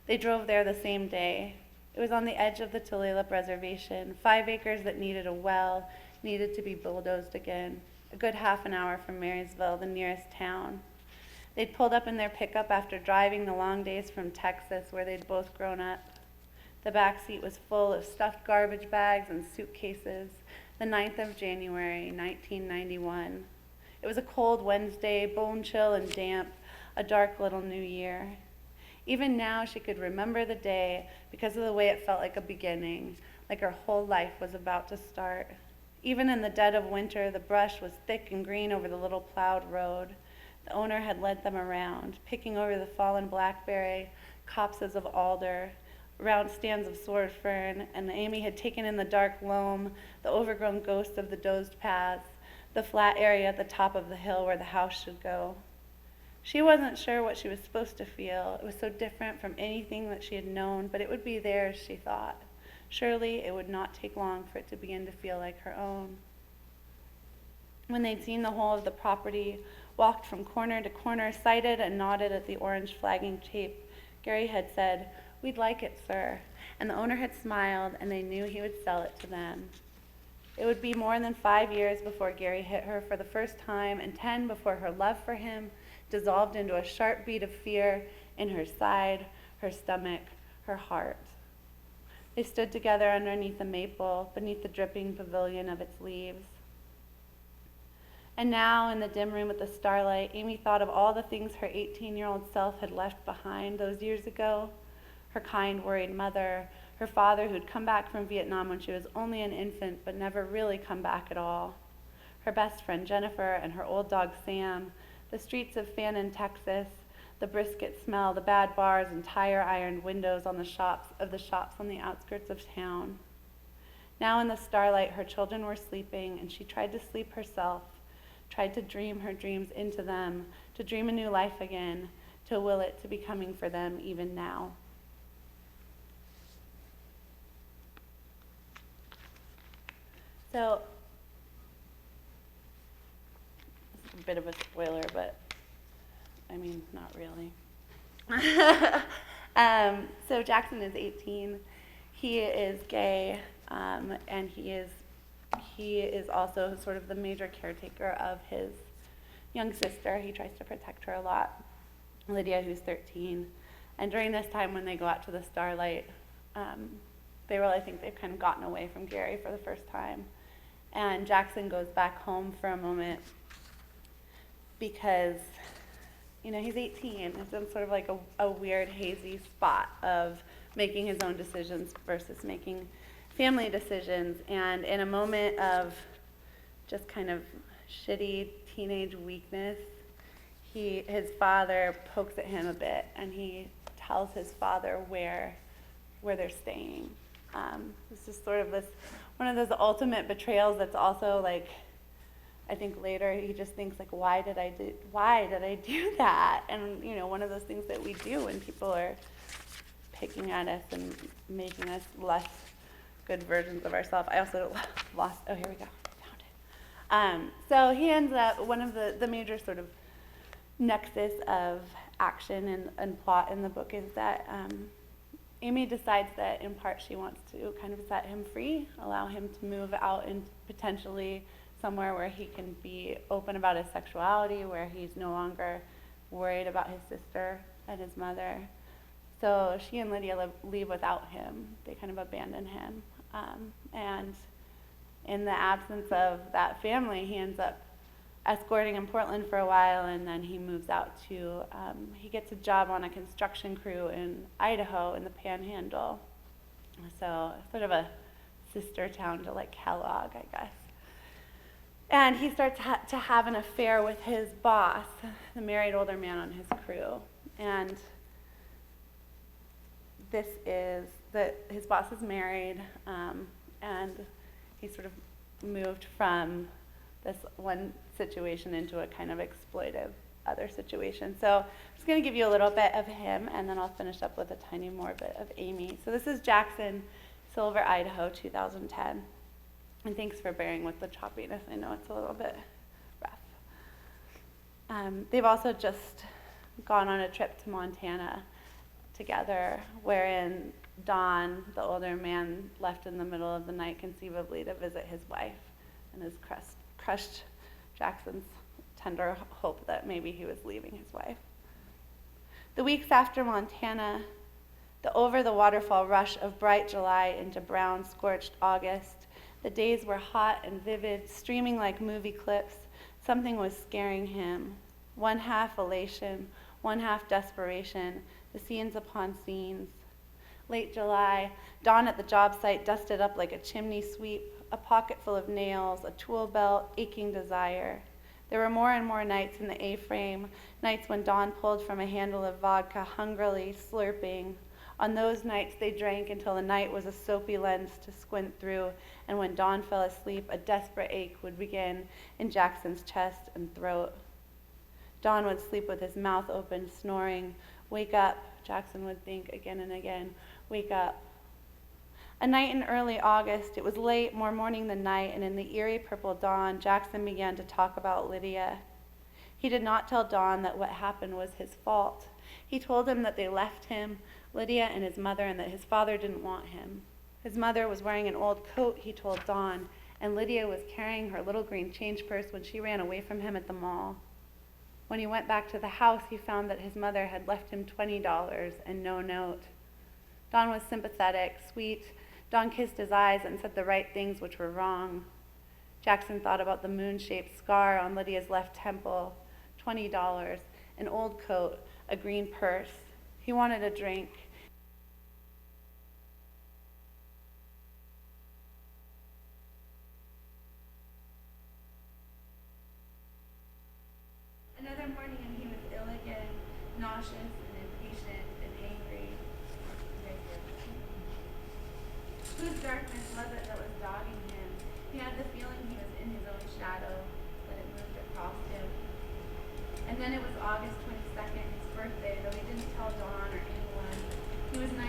They drove there the same day. It was on the edge of the Tulalip Reservation, 5 acres that needed a well, needed to be bulldozed again, a good half an hour from Marysville, the nearest town. They'd pulled up in their pickup after driving the long days from Texas, where they'd both grown up. The back seat was full of stuffed garbage bags and suitcases, the 9th of January, 1991. It was a cold Wednesday, bone chill and damp, a dark little new year. Even now, she could remember the day because of the way it felt like a beginning, like her whole life was about to start. Even in the dead of winter, the brush was thick and green over the little plowed road. The owner had led them around, picking over the fallen blackberry, copses of alder, round stands of sword fern, and Amy had taken in the dark loam, the overgrown ghosts of the dozed paths, the flat area at the top of the hill where the house should go. She wasn't sure what she was supposed to feel. It was so different from anything that she had known, but it would be theirs, she thought. Surely it would not take long for it to begin to feel like her own. When they'd seen the whole of the property, walked from corner to corner, sighted and nodded at the orange flagging tape, Gary had said, "We'd like it, sir," and the owner had smiled, and they knew he would sell it to them. It would be more than 5 years before Gary hit her for the first time, and 10 before her love for him dissolved into a sharp beat of fear in her side, her stomach, her heart. They stood together underneath a maple, beneath the dripping pavilion of its leaves. And now, in the dim room with the starlight, Amy thought of all the things her 18-year-old self had left behind those years ago. Her kind, worried mother, her father who'd come back from Vietnam when she was only an infant but never really come back at all, her best friend Jennifer and her old dog Sam, the streets of Fannin, Texas, the brisket smell, the bad bars and tire-ironed windows on the shops on the outskirts of town. Now in the starlight, her children were sleeping, and she tried to sleep herself, tried to dream her dreams into them, to dream a new life again, to will it to be coming for them even now. So, this is a bit of a spoiler, but I mean, not really. So Jackson is 18. He is gay, and he is also sort of the major caretaker of his young sister. He tries to protect her a lot, Lydia, who's 13. And during this time when they go out to the starlight, they really think they've kind of gotten away from Gary for the first time. And Jackson goes back home for a moment because he's 18. It's in sort of like a weird, hazy spot of making his own decisions versus making family decisions. And in a moment of just kind of shitty teenage weakness, his father pokes at him a bit, and he tells his father where they're staying. It's just sort of one of those ultimate betrayals that's also like, I think later he just thinks like, why did I do that? And one of those things that we do when people are picking at us and making us less good versions of ourselves. I also lost, oh, here we go, found it. So he ends up, one of the major sort of nexus of action and plot in the book is that Amy decides that in part she wants to kind of set him free, allow him to move out and potentially somewhere where he can be open about his sexuality, where he's no longer worried about his sister and his mother. So she and Lydia leave without him. They kind of abandon him. And in the absence of that family, he ends up escorting in Portland for a while, and then he moves out to, he gets a job on a construction crew in Idaho in the Panhandle. So sort of a sister town to like Kellogg, I guess. And he starts to have an affair with his boss, the married older man on his crew. And his boss is married, and he sort of moved from this one situation into a kind of exploitive other situation. So I'm just going to give you a little bit of him, and then I'll finish up with a tiny more bit of Amy. So this is Jackson, Silver, Idaho, 2010. And thanks for bearing with the choppiness. I know it's a little bit rough. They've also just gone on a trip to Montana together, wherein Don, the older man, left in the middle of the night conceivably to visit his wife, and has crushed Jackson's tender hope that maybe he was leaving his wife. The weeks after Montana, the over-the-waterfall rush of bright July into brown, scorched August, the days were hot and vivid, streaming like movie clips. Something was scaring him. One half elation, one half desperation, the scenes upon scenes. Late July, Dawn at the job site dusted up like a chimney sweep, a pocket full of nails, a tool belt, aching desire. There were more and more nights in the A-frame, nights when Dawn pulled from a handle of vodka, hungrily slurping. On those nights, they drank until the night was a soapy lens to squint through, and when Dawn fell asleep, a desperate ache would begin in Jackson's chest and throat. Dawn would sleep with his mouth open, snoring. Wake up, Jackson would think again and again. Wake up. A night in early August, it was late, more morning than night, and in the eerie purple dawn, Jackson began to talk about Lydia. He did not tell Dawn that what happened was his fault. He told him that they left him, Lydia and his mother, and that his father didn't want him. His mother was wearing an old coat, he told Dawn, and Lydia was carrying her little green change purse when she ran away from him at the mall. When he went back to the house, he found that his mother had left him $20 and no note. Dawn was sympathetic, sweet. Dawn kissed his eyes and said the right things which were wrong. Jackson thought about the moon-shaped scar on Lydia's left temple, $20, an old coat, a green purse. He wanted a drink. Another morning, and he was ill again, nauseous and impatient and angry. Whose darkness was it that was dogging him? He had the feeling he was in his own shadow, that it moved across him. And then it was August 22nd, his birthday, though he didn't tell Dawn or anyone. He was 19.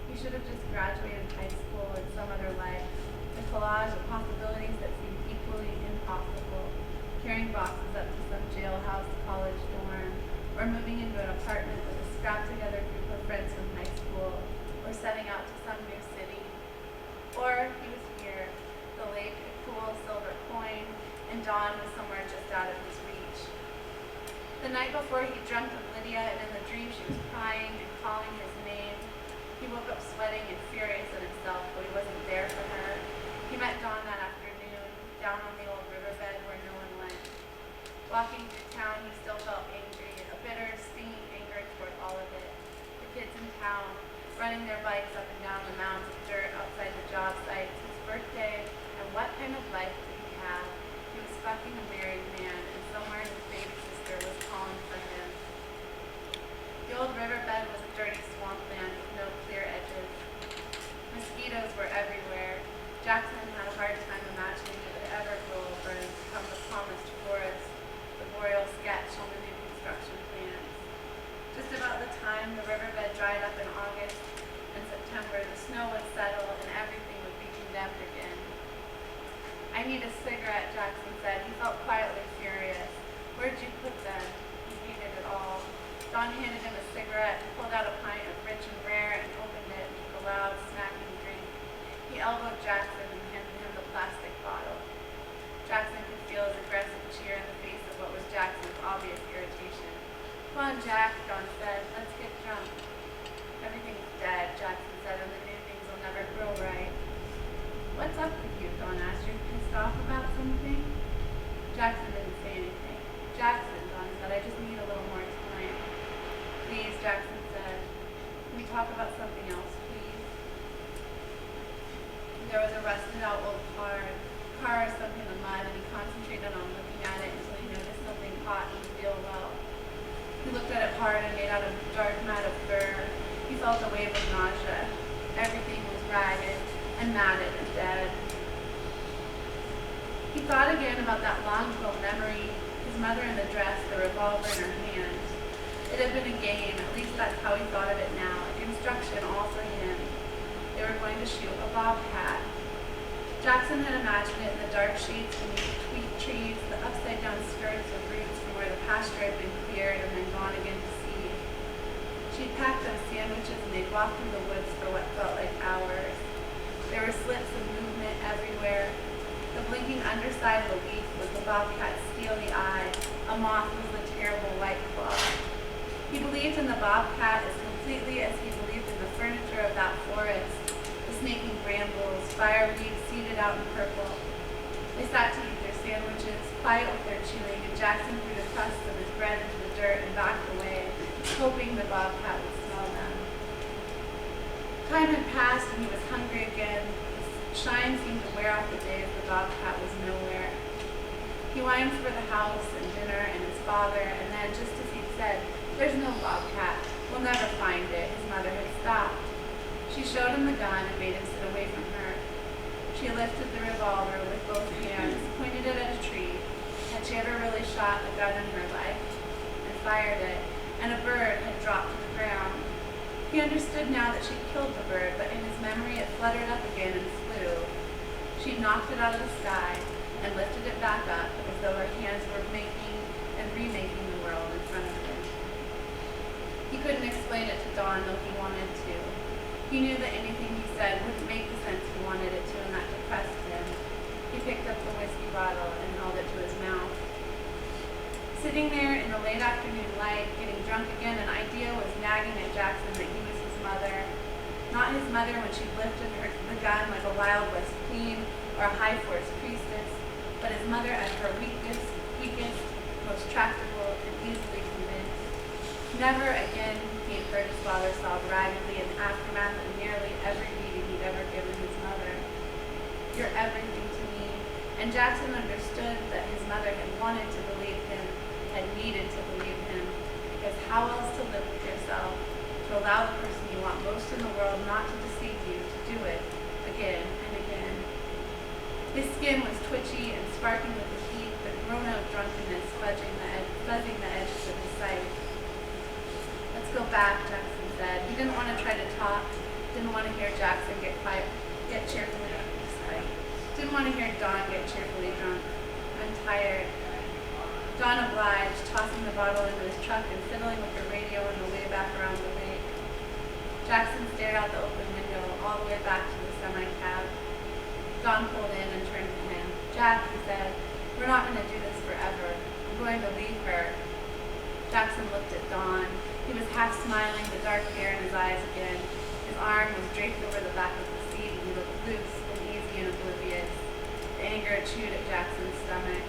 He should have just graduated high school in some other life. A collage of possibilities that seemed equally impossible. Carrying boxes up to some jailhouse college dorm, or moving into an apartment with a scrapped-together group of friends from high school, or setting out to some new city. Or he was here, the lake, a cool silver coin, and Dawn was somewhere just out of his reach. The night before, he dreamt of Lydia, and in the dream she was crying and calling his name. He woke up sweating and furious at himself, but he wasn't there for her. He met Dawn that afternoon, down on the old riverbed where no one went. Walking through town, he still felt angry. riding their bikes up and down the mounds of dirt outside the job sites. His birthday, and what kind of life did he have? He was fucking a married man, and somewhere his baby sister was calling for him. The old riverbed was a dirty swampland with no clear edges. Mosquitoes were everywhere. Jackson had a hard time imagining it would ever grow over and become the promised forest, the boreal sketch on the new construction plans. Just about the time the riverbed dried up in August and September, the snow would settle and everything would be condemned again. I need a cigarette, Jackson said. He felt quietly furious. Where'd you put them? He hated it all. Don handed him a cigarette, pulled out a pint of rich and rare, and opened it and took a loud, smacking drink. He elbowed Jackson and handed him the plastic bottle. Jackson could feel his aggressive cheer in the face of what was Jackson's obvious irritation. Come on, Jack, Don said. Let's get drunk. Everything's dead, Jackson said, and the new things will never grow right. What's up with you? Don asked. You pissed off about something? Jackson didn't say anything. Jackson, Don said, I just need a little more time. Please, Jackson said. Can we talk about something else, please? There was a rusted out old car sunk in the mud, and he concentrated on looking at it until he noticed something hot and feel well. He looked at it hard and made out a dark mat of fur. He felt a wave of nausea. Everything was ragged and matted and dead. He thought again about that long-ago memory, his mother in the dress, the revolver in her hand. It had been a game, at least that's how he thought of it now, a construction all for him. They were going to shoot a bobcat. Jackson had imagined it in the dark shades beneath tweed trees, the upside-down skirts of roots from where the pasture had been cleared and then gone again to seed. She'd packed them sandwiches and they'd walked through the woods for what felt like hours. There were slips of movement everywhere. The blinking underside of a leaf was the bobcat's steely eye. A moth was the terrible white claw. He believed in the bobcat as completely as he believed in the furniture of that forest, the snaking brambles, fireweed seeded out in purple. They sat to eat their sandwiches, quiet with their chewing, and Jackson threw the crusts of his bread into the dirt and backed away, hoping the bobcat would smell them. Time had passed and he was hungry again. The shine seemed to wear off the days the bobcat was nowhere. He whined for the house and dinner and his father, and then, just as he'd said, "There's no bobcat. We'll never find it," his mother had stopped. She showed him the gun and made him sit away from her. She lifted the revolver with both hands, pointed it at a tree. Had she ever really shot a gun in her life? And fired it, and a bird had dropped to the ground. He understood now that she'd killed the bird, but in his memory it fluttered up again and flew. She'd knocked it out of the sky and lifted it back up as though her hands were making and remaking the world in front of him. He couldn't explain it to Dawn, though he wanted to. He knew that anything he said wouldn't make the sense he wanted it to, and that depressed him. He picked up the whiskey bottle and held it to his mouth. Sitting there in the late afternoon light, getting drunk again, an idea was nagging at Jackson that he was his mother. Not his mother when she lifted the gun like a Wild West queen or a High Force priestess, but his mother as her weakest, most tractable, and easily convinced. Never again, he had heard his father sob raggedly in the aftermath of nearly every beating he'd ever given his mother. "You're everything to me." And Jackson understood that his mother had wanted to believe him, had needed to believe him, because how else to live with yourself, to allow the person you want most in the world not to deceive you, to do it again and again. His skin was twitchy and sparking with the heat, the grown-up drunkenness buzzing the edges of his sight. "Let's go back," Jackson said. He didn't want to try to talk, didn't want to hear Jackson get cheerfully Didn't want to hear Dawn get cheerfully drunk. "I'm tired." Dawn obliged, tossing the bottle into his truck and fiddling with the radio on the way back around the lake. Jackson stared out the open window, all the way back to the semi-cab. Dawn pulled in and turned to him. "Jack," he said, "we're not going to do this forever. I'm going to leave her." Jackson looked at Dawn. He was half smiling, the dark hair in his eyes again. His arm was draped over the back of the seat, and he looked loose and easy and oblivious. The anger chewed at Jackson's stomach.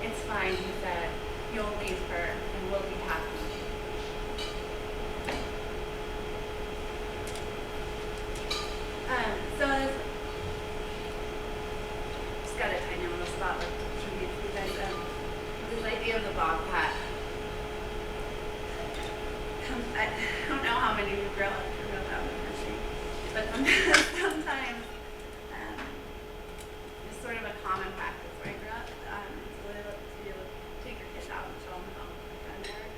"It's fine," he said. "You'll leave her, and we'll be happy." I don't know how many of you grew up out in the country, but sometimes it's sort of a common practice where I grew up. It's really to take your kids out and show them how done work.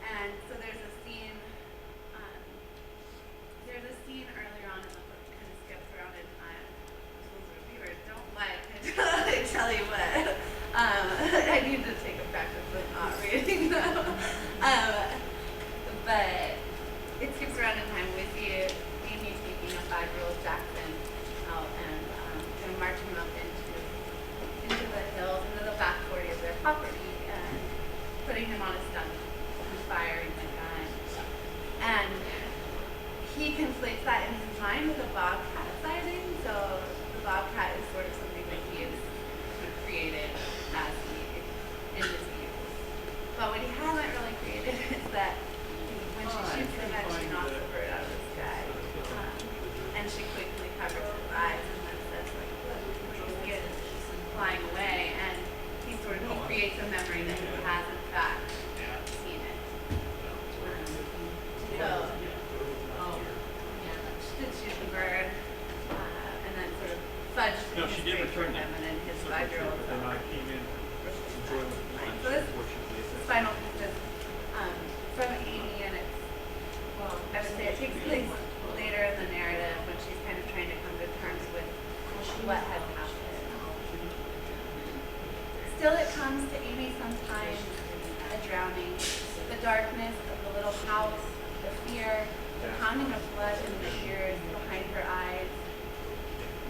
And so there's a scene. There's a scene earlier on in the book that kind of skips around in time. Those reviewers don't like until they tell you what. I need to take a practice with not reading them. But it skips around in time. We see Amy taking a 5-year-old Jackson out and kind of marching him up into the hills, into the back 40 of their property, and putting him on a stump and firing the gun. And he conflates that in his mind with a bobcat sighting. So the bobcat is sort of something that he has created as in his youth. But what he hasn't really created is that when she shoots the gun, she knocks the bird out of the sky. And she quickly covers his eyes and then says, like, look, you see it flying away. And he creates a memory that he has, in fact, seen it. So she did shoot the bird, and then sort of fudged his grade for him, and then his 5-year-old Then I came in enjoying So this final piece is from Amy, and it's, well, I would say it takes place later in the narrative when she's kind of trying to come to terms with what has happened. Still it comes to Amy sometimes, a drowning, the darkness of the little house, the fear, the pounding of blood in the ears behind her eyes.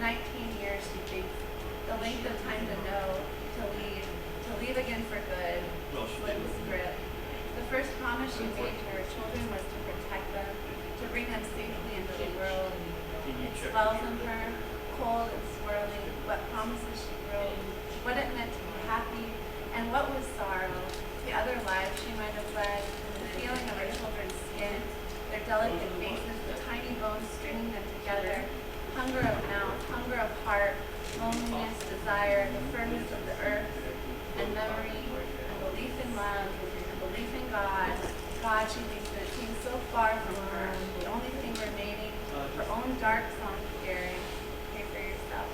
19 years, she thinks, the length of time to know, to leave again for good, slip the script. The first promise she made to her children was to protect them, to bring them safely into the world. It swells in her, cold and swirling, what promises she wrote, what it meant to be happy, and what was sorrow, the other lives she might have led, the feeling of her children's skin, their delicate faces, the tiny bones stringing them together, hunger of mouth, hunger of heart, loneliness, desire, the firmness of the earth, and memory, and belief in love, and belief in God. God, she thinks that it seems so far from her, the only thing remaining, her own dark song hearing. Pray for yourself.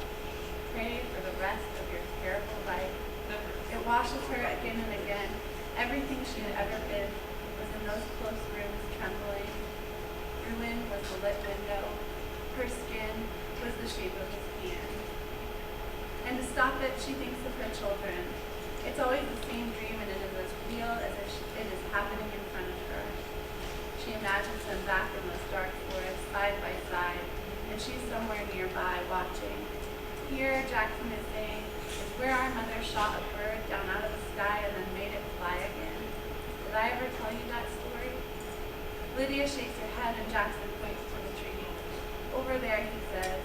Pray for the rest of your terrible life. It washes her again and again. Everything she had ever been was in those close rooms trembling. Ruin was the lit window. Her skin was the shape of his hand. And to stop it, she thinks of her children. It's always the same dream, and it is as real as if it is happening in front of her. She imagines them back in those dark forests, side by side, and she's somewhere nearby watching. Here, Jackson is saying, is where our mother shot a bird down out of the sky and then made it fly again. Did I ever tell you that story? Lydia shakes her head, and Jackson points to the tree. Over there, he says,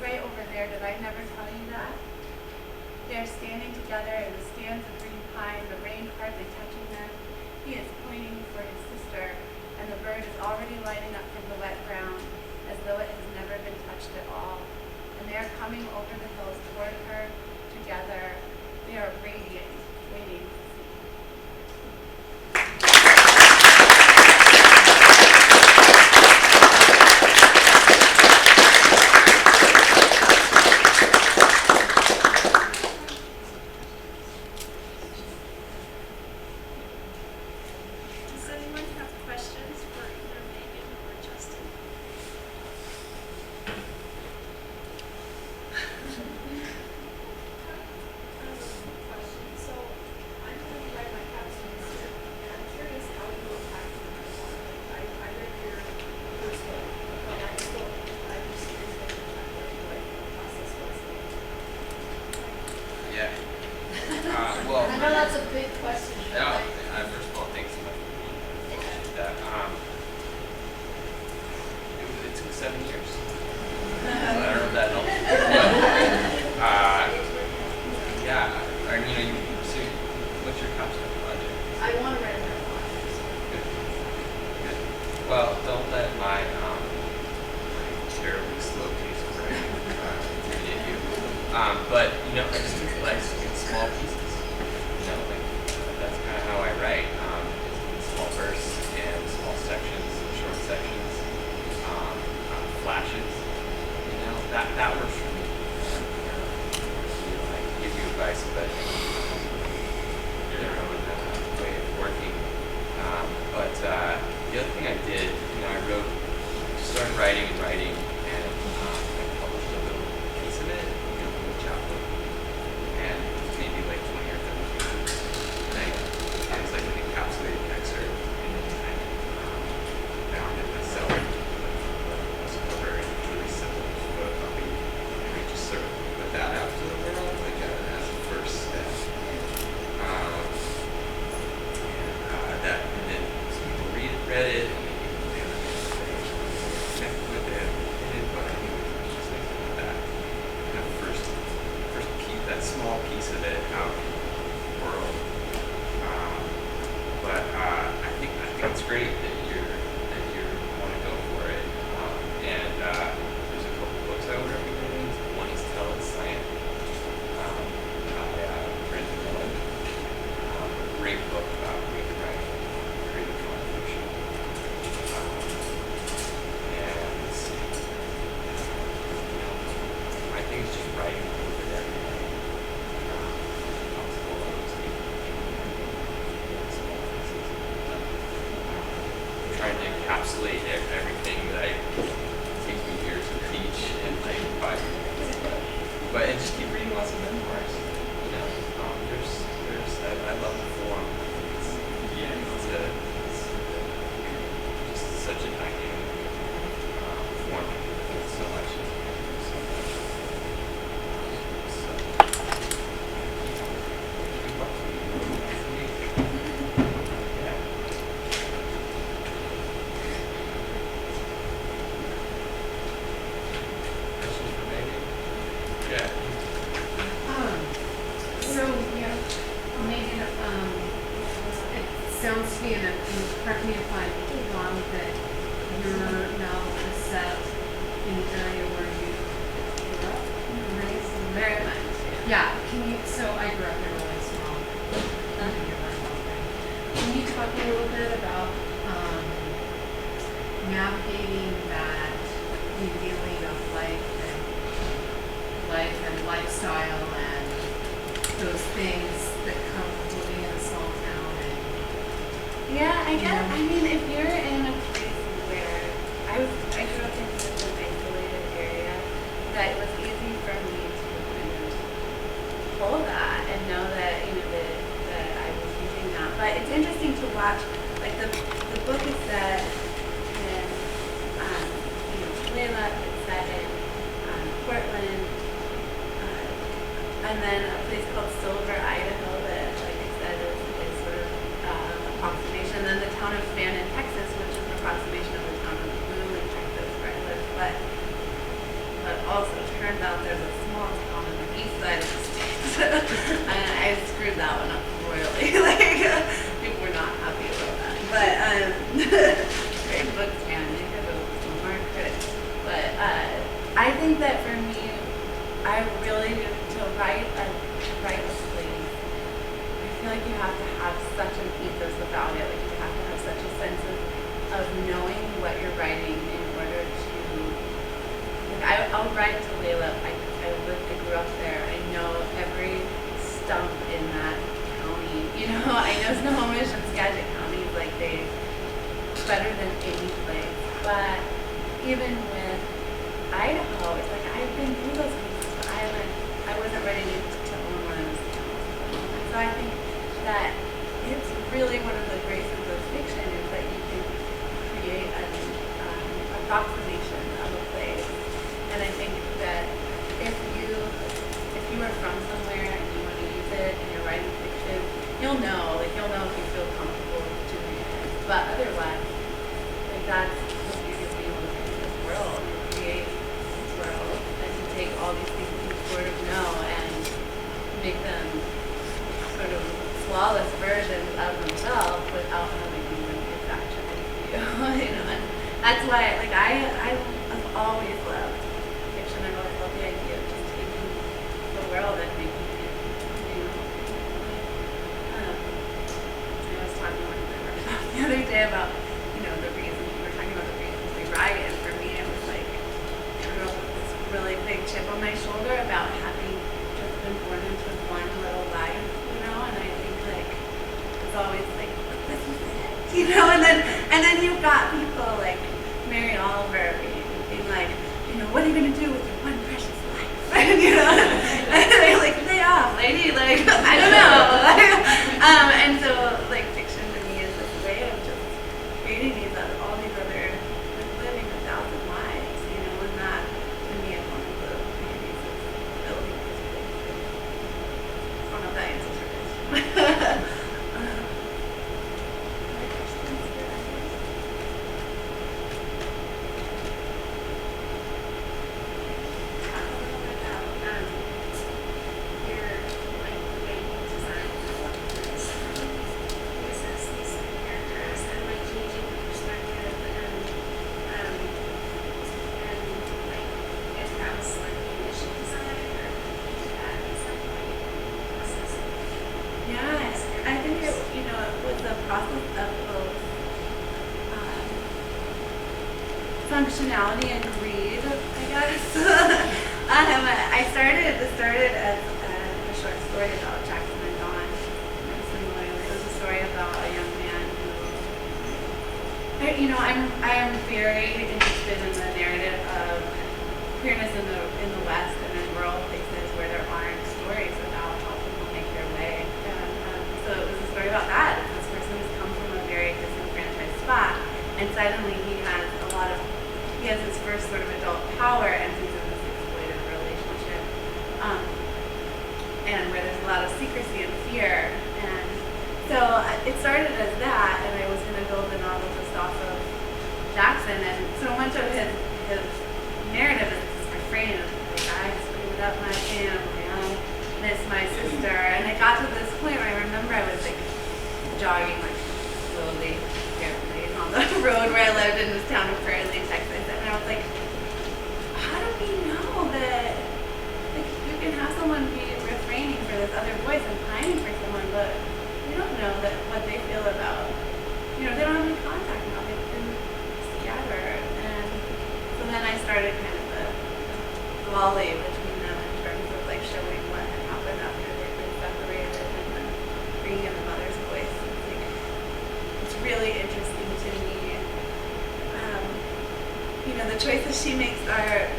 right over there, did I never tell you that? They are standing together in the stands of green pine, the rain hardly touching them. He is pointing for his sister, and the bird is already lighting up from the wet ground, as though it has never been touched at all. And they are coming over the hills toward her, together. They are radiant, waiting to see. Does anyone have questions for either Megan or Justin? So I'm going to write my capstone soon, and I'm curious how you attack the memoir. I read your first book, but I just curious what your process was. Yeah. I know that's a big question. but No, I- first of all, thanks so much for being here. And, it took 7 years. I don't know if that helps. But, yeah, I mean, you pursued, what's your capstone project? I want to write a memoir. Good. Good. Well, don't let my terribly slow pace of writing intimidate you. But, I just took life in small pieces. Like, that's kind of how I write, in small bursts. the other thing I did, I started writing and writing, and I published a little piece of it, a little chapter, and it was maybe like 20 or 30 pages. And it was like an encapsulated excerpt, and then I found it myself, was cover and really simple photocopy, and I just sort of put that out to the world, like as a first step. And then some people read it, and they connected with it, and but I think it was just like that kind of first piece, that small piece of it out in the world. But I think it's great that you want to go for it. And there's a couple books I would recommend. One is Tell It Science by Brendan Miller. A great book about creative writing, creative contribution. And I think it's just writing a little bit every day. Possible trying to encapsulate everything that takes me years to teach in like 5 minutes. But and just keep reading lots of memoirs. I love the form. It's just such a dynamic form. There's so much. Questions for Megan? Yeah. So, yeah, Megan, it sounds to me, and correct me if I'm wrong, that your novel is set in the area where you grew up, raised? Very much. Yeah, so I grew up in a really small town. Can you talk a little bit about navigating that revealing of life and lifestyle and those things that come with living in a small town? And Yeah, I guess. I mean, if you're in a place where I grew up in such an isolated area that it was easy for me to kind of pull that and know that that I was using that. But it's interesting to watch. Like the book is set in Layla. It's set in Portland, and then a place called Silver, Idaho, that, like I said, is sort of approximation. And then the town of Fannin, Texas, which is an approximation of the town of Boone, Texas, where I live. But also turns out there's a small town on the east side of the state. And I screwed that one up royally. Like people were not happy about that. But great book fan, you could have some more critics. But I think that for me, I really to write a place. I feel like you have to have such an ethos about it. Like you have to have such a sense of knowing what you're writing in order to. Like I'll write to Layla. I grew up there. I know every stump in that county. I know Snohomish and Skagit counties like they better than any place. But even with Idaho, it's like I've been through those places, but I wasn't ready to own one of those towns. And so I think that it's really one of the graces of fiction is that you can create an approximation of a place. And I think that if you are from somewhere and you want to use it and you're writing fiction, you'll know if you feel comfortable doing it. But otherwise, like that's the beauty of being able to create this world. You create this world and to take all these things you sort of know and make them sort of flawless versions of themselves without having to manufacture you. And that's why like I've always loved fiction. I've always loved the idea of just taking the world and making it I was talking to one of my friends the other day about the reasons we were talking about the reasons we write, and for me it was like I grew up with this really big chip on my shoulder about having just been born into one little life, and I think like it's always like, but this is it. you know, and then you've got people like Mary Oliver being like, you know, what are you gonna do with your one precious life? And, you know, and they're like, lay off, lady, like, I don't know. And so like fiction to me is this way of just creating all these other, like, living 1,000 lives, you know, and that to me is one of the beauties of building this place. I don't know if that answers your question. Talk a little bit about your like the way you design these these characters and like changing the perspective and like if that was like the initial design or if you did that at some point in the process. Yes, I think it, you know, it was a process of both functionality and greed, I guess. It started as a short story about Jackson and Dawn. It was a story about a young man who, you know, I am very interested in the narrative of queerness in the West and in rural places where there aren't stories about how people make their way. And so it was a story about that. This person has come from a very disenfranchised spot, and suddenly he has his first sort of adult power, and he's in this exploitive relationship, and where there's a lot of secrecy and fear. And so it started as that, and I was going to build the novel just off of Jackson, and so much of his narrative is this refrain of like, I screwed up my family, I miss my sister, and I got to this point where I remember I was like jogging like slowly, carefully on the road where I lived in this town of Prairie Lake, Texas, and I was like, how do we know that like you can have someone be refraining for this other voice and pining for someone, but we don't know that what they feel about, you know, they don't have any contact now, they've been scattered. And so then I started kind of a volley between them in terms of like showing what had happened after they've been separated, and then bringing in the mother's voice. It's really interesting to me. You know, the choices she makes are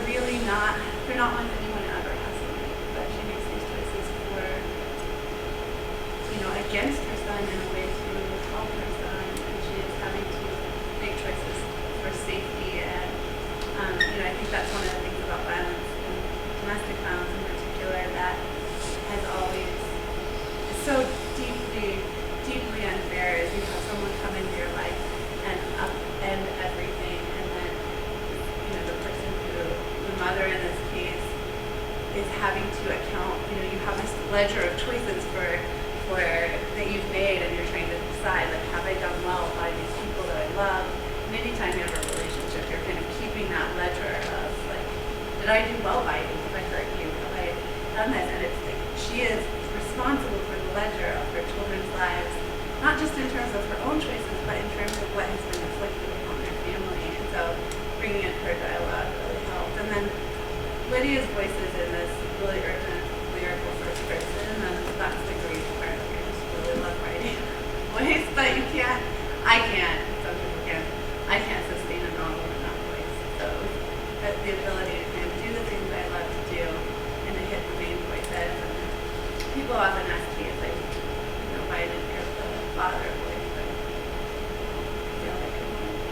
really not, they're not ones anyone ever has to make, but she makes these choices for, you know, against her son in a way to help her son, and she is having to make choices for safety. And you know, I think that's one of the things about violence, and domestic violence in particular, that has always, is so deeply, deeply unfair, is you have someone come into your life and upend everything, and then, you know, the person who, the mother in this case, is having to account, you know, you have this ledger of choices that you've made, and you're trying to decide, like, have I done well by these people that I love? And anytime you have a relationship, you're kind of keeping that ledger of, like, did I do well by you? Did I hurt you? Have I done this? And it's like, she is responsible for the ledger of her children's lives, not just in terms of her own choices, but in terms of what has been inflicted upon their family. And so bringing in her dialogue really helped. And then Lydia's voice is in this really urgent, lyrical first person, and that's the great part. I just really love writing voice, but you can't, I can't, some people can, I can't sustain a novel in that voice. So the ability to kind of do the things I love to do and to hit the main voices. And people often ask me if I, you know, why I didn't hear the father voice, but I feel like I won't.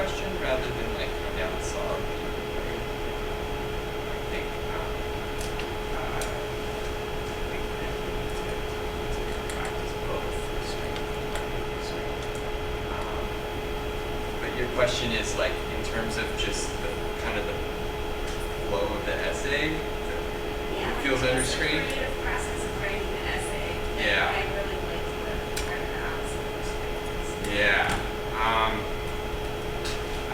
question rather than like come down and solve. I think that we need to practice both restraint and restraint. But your question is like in terms of just the kind of the flow of the essay. It feels unrestrained. The creative process of writing an essay. Yeah. I really like the kind of analysis of restraints. Yeah.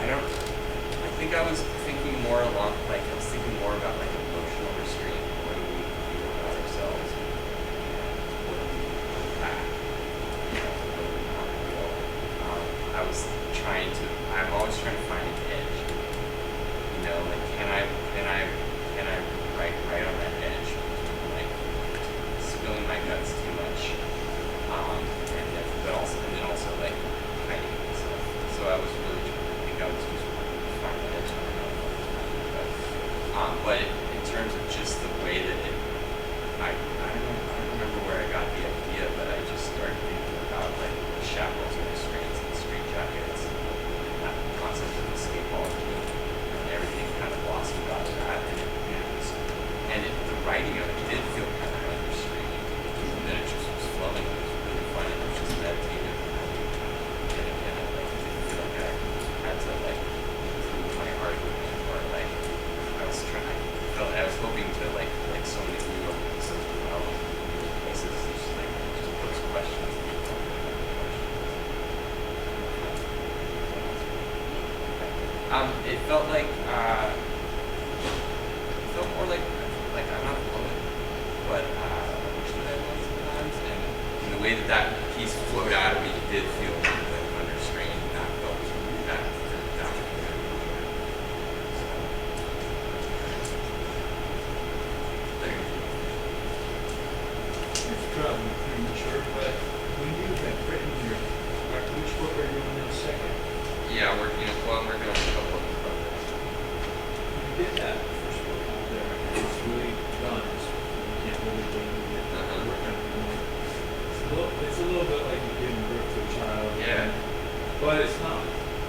I think I was thinking more along, like, I was thinking more about, like, emotional restraint. What do we feel about ourselves? What do we unpack? What do we want to feel? I was I'm always trying to find an edge. You know, like, can I write right on that edge? Like, spilling my guts too much. And then also, like, hiding myself. So I was really I was just trying to find that edge. But in terms of just the way that I don't remember where I got the idea, but I just started thinking about like the shackles and restraints and straight jackets and that concept of escapology and everything kind of blossomed out of that. The writing of it did feel kind of unrestrained. And then it just was flowing. It was really fun. It was just meditative. And I like didn't feel like I had to like prove my argument or like I was hoping to like so many people so well places just like just pose questions. It felt like it felt more like I'm not a poet, but I wish that I was sometimes, and the way that piece flowed out of me did feel like unrestrained, and that felt that. It's probably premature, but when you have written which book are you on now second? Yeah, I'm working on a couple of projects. You did that first book out there, and it's really done. You can't really wait to get work on it more. It's a little bit like you're giving birth to a child. Yeah. But it's not,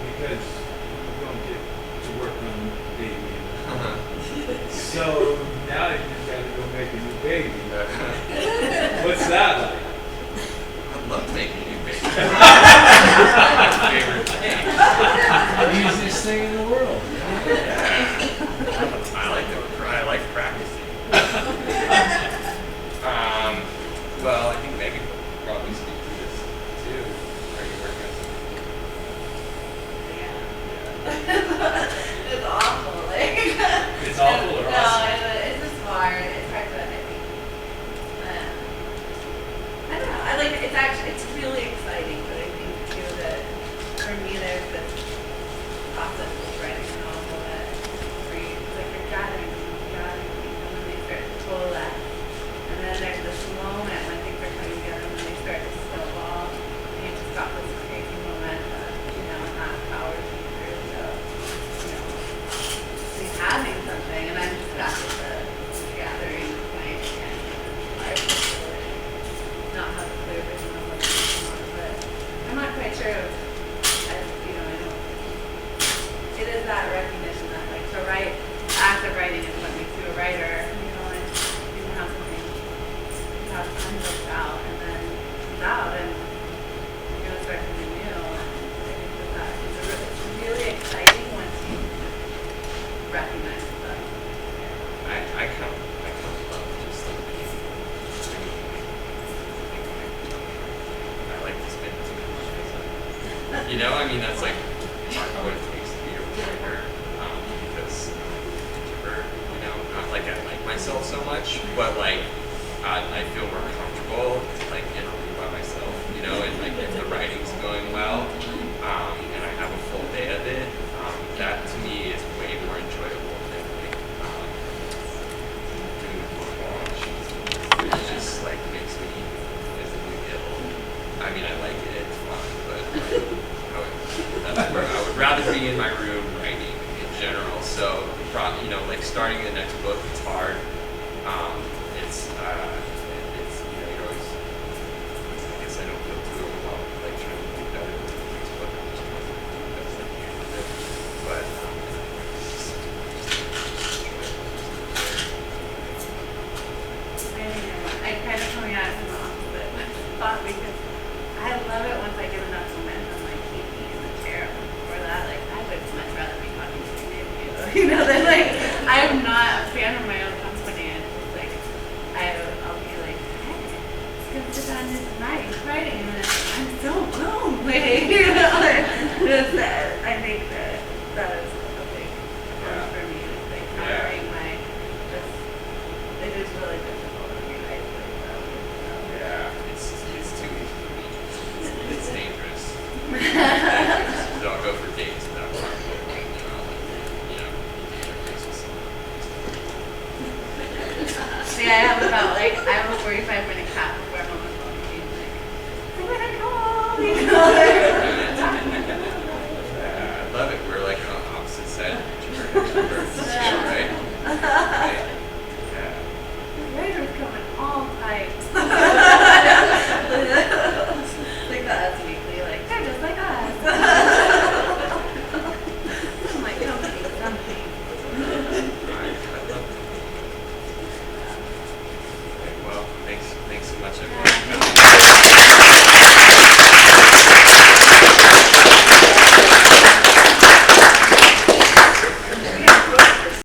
because you don't get to work on the baby. So now you just got to go make a new baby. What's that like? I love making new babies. My favorite thing. Easiest thing in the world. I like practicing. Well, I think Megan could probably speak to this too. Are you working on something? Yeah. It's awful. Like, It's awful or no, awesome? it's just hard. It's hard to, I think. I don't know. It's really exciting, but I think too that for me there's this process of writing a novel that where you're gathering people, and then they start to pull that. And then there's this moment when things are coming together and then they start to snowball. And you just got this crazy momentum, and that powers you through to having something. And I'm just back at the gathering point and articulate, not have a clear vision of what's going on. But I'm not quite sure if, I don't. It is that recognition that like to write, the act of writing is what makes you a writer. And you can have something, you have time booked out, and then it's out, and you're gonna start something new. And I think that it's really exciting once you recognize that. I kind of love just like I like to spend too much time. You know, I mean that's like part of what it takes to be a writer. Because I'm an introvert, not like I like myself so much, but like I feel more comfortable like in a room by myself, and like if the writing's going well, and I have a full day of it, that to me is way more enjoyable than like doing a book launch. It just like makes me physically ill. I mean I like it, it's fun, but that's where I would rather be in my room writing in general. So like starting the next book, it's hard. It's you're always, I guess I don't feel too overwhelmed like trying to do better with the next book. I'm just trying to do the best I can with it. about, like, I have a 45-minute cat before I'm on the phone with you, like, I'm gonna call, you know, I love it. We're like on opposite sides of the